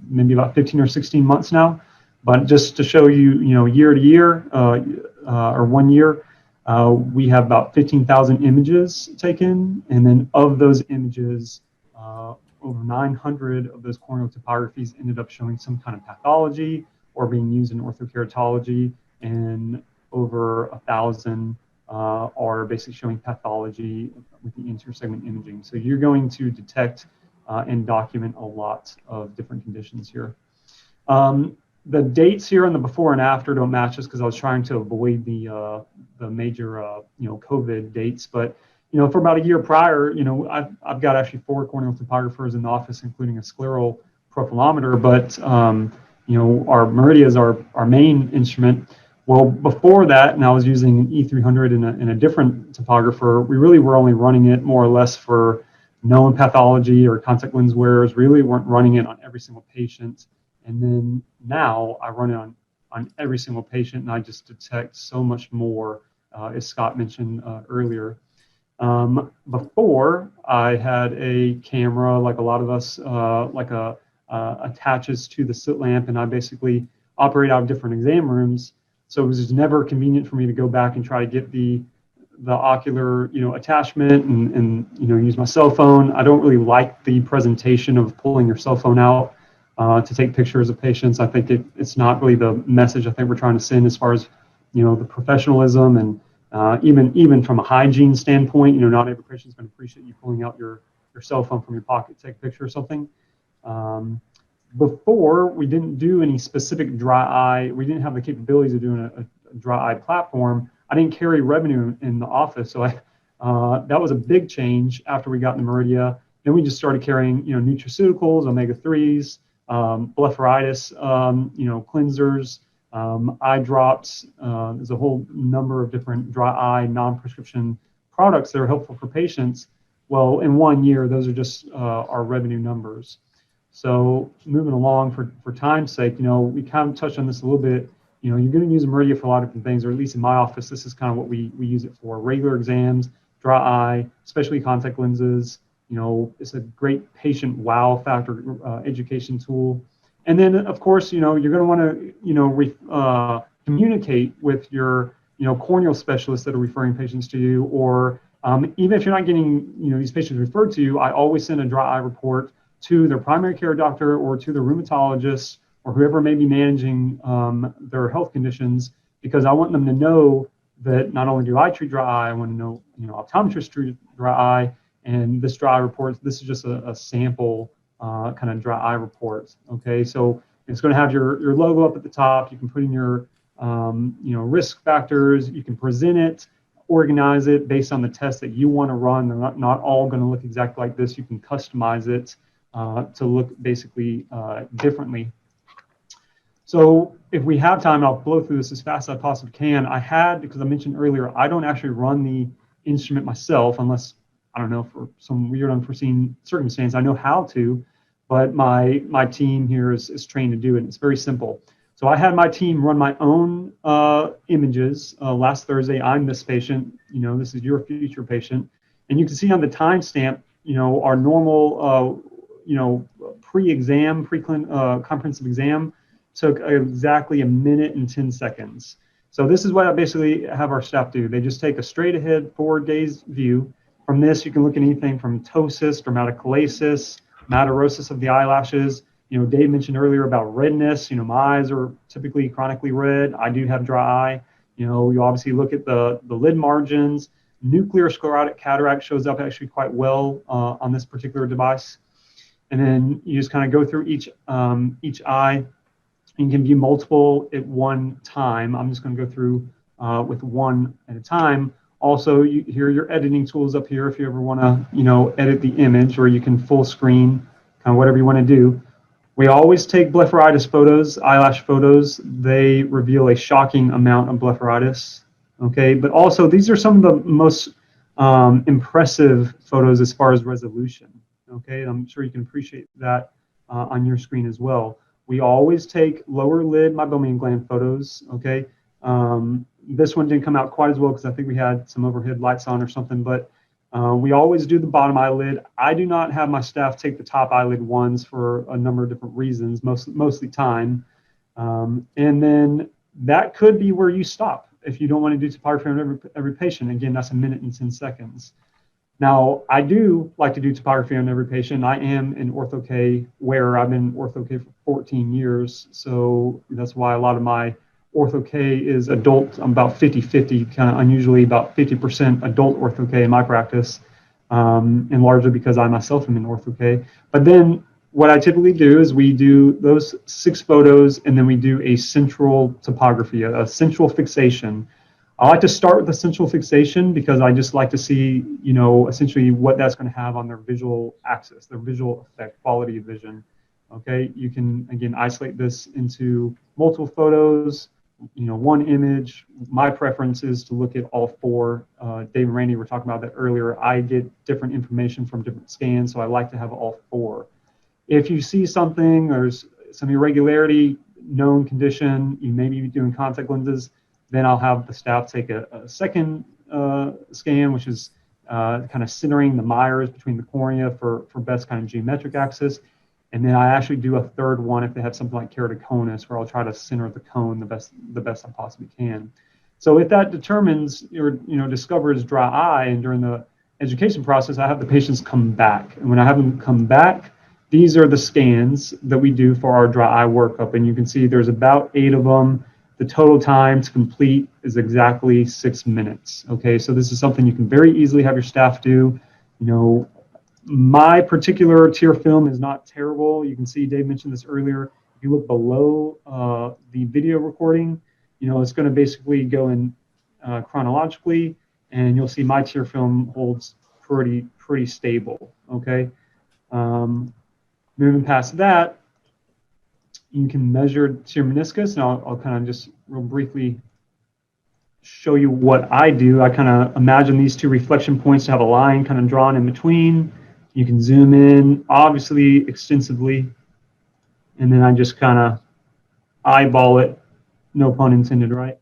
maybe about 15 or 16 months now. But just to show you, year to year or 1 year, we have about 15,000 images taken. And then of those images, over 900 of those corneal topographies ended up showing some kind of pathology or being used in orthokeratology. And over 1,000 are basically showing pathology with the anterior segment imaging. So you're going to detect and document a lot of different conditions here. The dates here on the before and after don't match just because I was trying to avoid the major COVID dates. But for about a year prior, I've got actually 4 corneal topographers in the office, including a scleral profilometer. But our Meridia is our main instrument. Well, before that, and I was using an E300 in a different topographer, we really were only running it more or less for known pathology or contact lens wearers. Really weren't running it on every single patient. And then now I run it on every single patient, and I just detect so much more, as Scott mentioned earlier. Before, I had a camera, like a lot of us, attaches to the slit lamp, and I basically operate out of different exam rooms. So it was just never convenient for me to go back and try to get the ocular, attachment and use my cell phone. I don't really like the presentation of pulling your cell phone out to take pictures of patients. I think it's not really the message I think we're trying to send as far as, the professionalism and even from a hygiene standpoint, not every patient is going to appreciate you pulling out your cell phone from your pocket to take a picture or something. Before, we didn't do any specific dry eye. We didn't have the capabilities of doing a dry eye platform. I didn't carry revenue in the office, so that was a big change after we got the Meridia. Then we just started carrying, nutraceuticals, omega-3s, blepharitis, cleansers, eye drops. There's a whole number of different dry eye non-prescription products that are helpful for patients. Well, in 1 year, those are just our revenue numbers. So moving along for time's sake, we kind of touched on this a little bit. You're going to use a Meridia for a lot of different things, or at least in my office, this is kind of what we use it for. Regular exams, dry eye, especially contact lenses. It's a great patient wow factor education tool. And then, of course, you're going to want to, communicate with your, corneal specialists that are referring patients to you, or even if you're not getting, these patients referred to you, I always send a dry eye report to their primary care doctor or to the rheumatologist or whoever may be managing their health conditions, because I want them to know that not only do I treat dry eye, I want to know, optometrists treat dry eye, and this dry eye report, this is just a sample kind of dry eye report. Okay, so it's going to have your logo up at the top. You can put in your, risk factors. You can present it, organize it based on the test that you want to run. They're not all going to look exactly like this. You can customize it. to look basically differently. So if we have time, I'll blow through this as fast as I possibly can. I had, because I mentioned earlier, I don't actually run the instrument myself unless, I don't know, for some weird unforeseen circumstance, I know how to, but my team here is trained to do it. It's very simple. So I had my team run my own images last Thursday. I'm this patient, this is your future patient. And you can see on the timestamp, our normal, pre-exam, comprehensive exam took exactly 1 minute and 10 seconds. So this is what I basically have our staff do. They just take a straight ahead 4 days view. From this, you can look at anything from ptosis, dermatochalasis, matarosis of the eyelashes. Dave mentioned earlier about redness. My eyes are typically chronically red. I do have dry eye. You obviously look at the lid margins. Nuclear sclerotic cataract shows up actually quite well on this particular device. And then you just kind of go through each eye. You can view multiple at one time. I'm just going to go through with one at a time. Also, here your editing tools up here if you ever want to, edit the image, or you can full screen, kind of whatever you want to do. We always take blepharitis photos, eyelash photos. They reveal a shocking amount of blepharitis. Okay, but also these are some of the most impressive photos as far as resolution. Okay, I'm sure you can appreciate that on your screen as well. We always take lower lid meibomian gland photos. Okay, this one didn't come out quite as well because I think we had some overhead lights on or something, but we always do the bottom eyelid. I do not have my staff take the top eyelid ones for a number of different reasons, mostly time. And then that could be where you stop if you don't want to do topography on every patient. Again, that's 1 minute and 10 seconds. Now, I do like to do topography on every patient. I am an Ortho-K wearer. I've been Ortho-K for 14 years, so that's why a lot of my Ortho-K is adult. I'm about 50-50, kind of unusually about 50% adult Ortho-K in my practice, and largely because I myself am in Ortho-K. But then what I typically do is we do those 6 photos, and then we do a central topography, a central fixation. I like to start with the central fixation because I just like to see, essentially what that's going to have on their visual axis, their visual effect, quality of vision. Okay, you can, again, isolate this into multiple photos, one image. My preference is to look at all 4. Dave and Randy were talking about that earlier. I get different information from different scans, so I like to have all 4. If you see something, there's some irregularity, known condition, you may be doing contact lenses, then I'll have the staff take a second scan, which is kind of centering the mires between the cornea for best kind of geometric axis. And then I actually do a third one if they have something like keratoconus, where I'll try to center the cone the best I possibly can. So if that determines or discovers dry eye, and during the education process, I have the patients come back. And when I have them come back, these are the scans that we do for our dry eye workup. And you can see there's about 8 of them. The total time to complete is exactly 6 minutes. Okay, so this is something you can very easily have your staff do. My particular tear film is not terrible. You can see Dave mentioned this earlier. If you look below the video recording, it's going to basically go in chronologically, and you'll see my tear film holds pretty stable. Okay, moving past that, you can measure tear meniscus, and I'll kind of just real briefly show you what I do. I kind of imagine these 2 reflection points to have a line kind of drawn in between. You can zoom in, obviously, extensively, and then I just kind of eyeball it, no pun intended, right?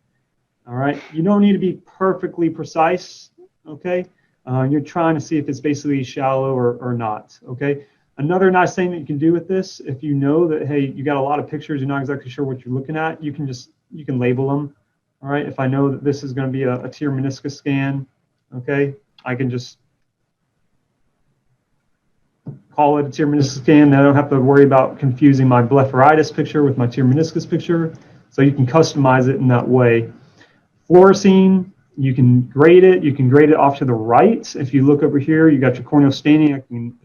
All right, you don't need to be perfectly precise, okay? You're trying to see if it's basically shallow or not, okay? Another nice thing that you can do with this, if you know that, hey, you got a lot of pictures, you're not exactly sure what you're looking at, you can label them. All right, if I know that this is going to be a tear meniscus scan, okay, I can just call it a tear meniscus scan. I don't have to worry about confusing my blepharitis picture with my tear meniscus picture. So you can customize it in that way. Fluorescein, you can grade it. You can grade it off to the right. If you look over here, you got your corneal staining. I can,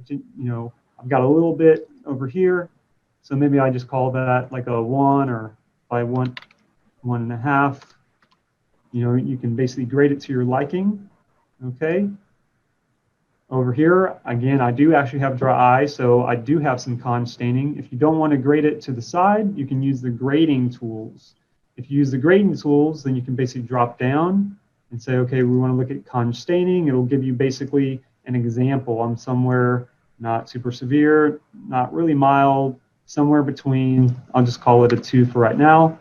I've got a little bit over here. So maybe I just call that like a 1, or by 1.5. You can basically grade it to your liking. Okay. Over here, again, I do actually have dry eye, so I do have some con staining. If you don't want to grade it to the side, you can use the grading tools. If you use the grading tools, then you can basically drop down and say, okay, we want to look at con staining. It'll give you basically an example. I'm somewhere not super severe, not really mild, somewhere between. I'll just call it a 2 for right now.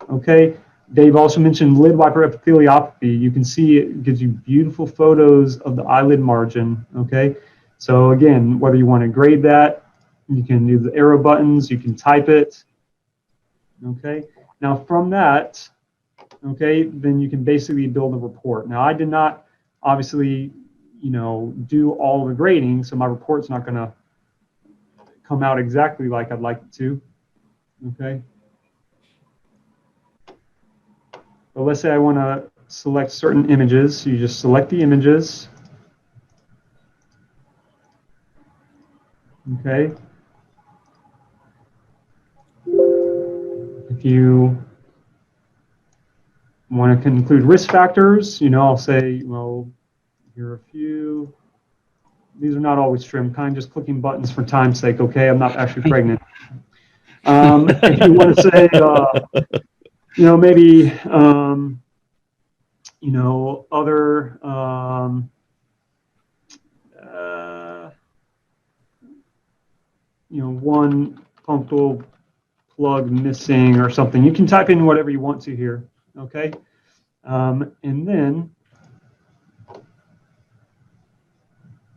Okay. Dave also mentioned lid wiper epitheliopathy. You can see it gives you beautiful photos of the eyelid margin. Okay. So again, whether you want to grade that, you can use the arrow buttons, you can type it. Okay. Now from that, okay, then you can basically build a report. Now I did not obviously, do all the grading, so my report's not going to come out exactly like I'd like it to. Okay. But let's say I want to select certain images. You just select the images. Okay. If you want to include risk factors, I'll say, well, here are a few. These are not always trimmed, kind of just clicking buttons for time's sake, okay? I'm not actually pregnant. If you want to say, maybe, other, one punctal plug missing or something. You can type in whatever you want to here, okay? And then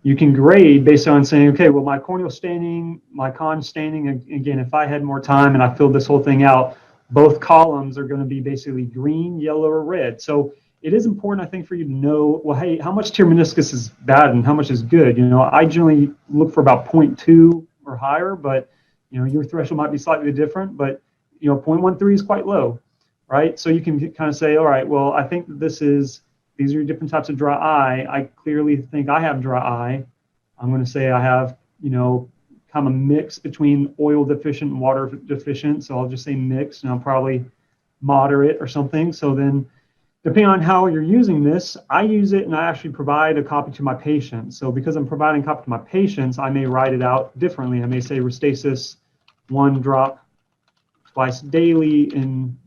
you can grade based on saying, okay, well, my corneal staining, my con staining, again, if I had more time and I filled this whole thing out, both columns are going to be basically green, yellow, or red. So it is important, I think, for you to know, well, hey, how much tear meniscus is bad and how much is good? I generally look for about 0.2 or higher, but, your threshold might be slightly different, but, 0.13 is quite low, right? So you can kind of say, all right, well, I think that these are different types of dry eye. I clearly think I have dry eye. I'm going to say I have, kind of a mix between oil deficient and water deficient. So I'll just say mixed, and I'll probably moderate or something. So then depending on how you're using this, I use it and I actually provide a copy to my patients. So because I'm providing a copy to my patients, I may write it out differently. I may say Restasis 1 drop twice daily in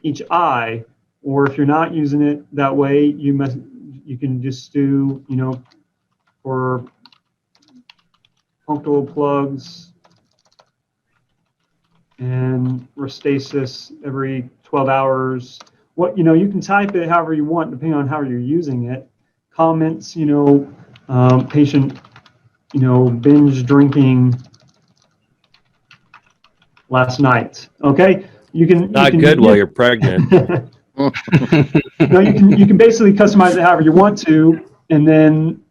each eye. Or if you're not using it that way, you can just do, for punctal plugs and Restasis every 12 hours. You can type it however you want, depending on how you're using it. Comments, patient, binge drinking last night. Okay, you can. Not good while you're pregnant. No, you can basically customize it however you want to, and then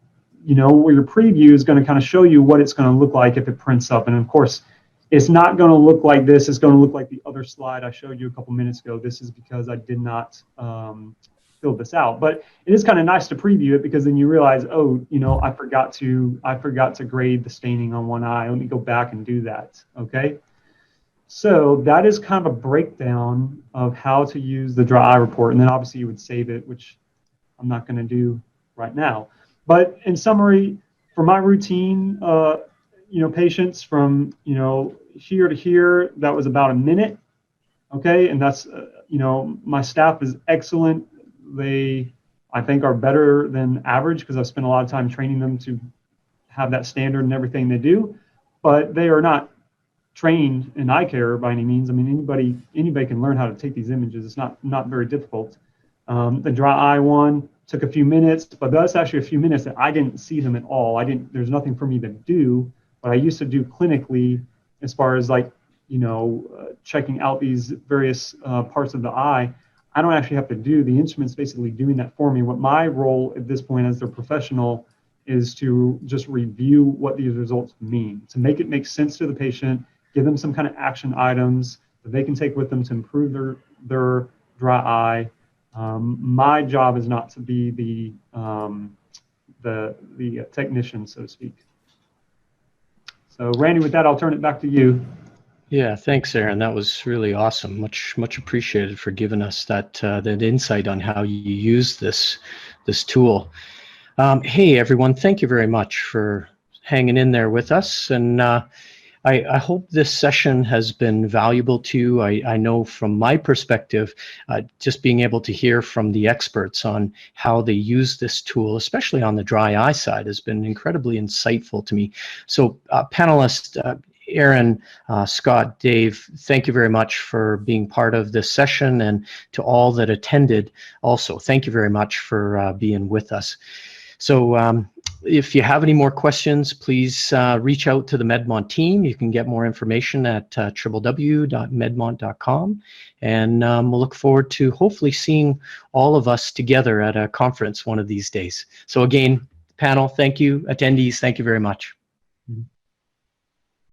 where your preview is going to kind of show you what it's going to look like if it prints up. And of course, it's not going to look like this. It's going to look like the other slide I showed you a couple minutes ago. This is because I did not fill this out. But it is kind of nice to preview it, because then you realize, oh, I forgot to grade the staining on one eye. Let me go back and do that. Okay. So that is kind of a breakdown of how to use the dry eye report. And then obviously you would save it, which I'm not going to do right now. But in summary, for my routine, patients from, here to here, that was about a minute. Okay. And that's, my staff is excellent. They, I think, are better than average, because I've spent a lot of time training them to have that standard in everything they do. But they are not trained in eye care by any means. I mean, anybody can learn how to take these images. It's not very difficult. The dry eye one took a few minutes, but that's actually a few minutes that I didn't see them at all. There's nothing for me to do, but I used to do clinically, as far as checking out these various parts of the eye. I don't actually have to do the instruments basically doing that for me. What my role at this point as their professional is to just review what these results mean, to make it make sense to the patient, give them some kind of action items that they can take with them to improve their dry eye. My job is not to be the technician, so to speak. So Randy, with that, I'll turn it back to you. Yeah, thanks, Aaron. That was really awesome. Much appreciated for giving us that insight on how you use this tool. Hey, everyone. Thank you very much for hanging in there with us. And I hope this session has been valuable to you. I know from my perspective, just being able to hear from the experts on how they use this tool, especially on the dry eye side, has been incredibly insightful to me. So panelists, Aaron, Scott, Dave, thank you very much for being part of this session, and to all that attended also, thank you very much for being with us. So if you have any more questions, please reach out to the Medmont team. You can get more information at www.medmont.com. And we'll look forward to hopefully seeing all of us together at a conference one of these days. So again, panel, thank you. Attendees, thank you very much. Mhm.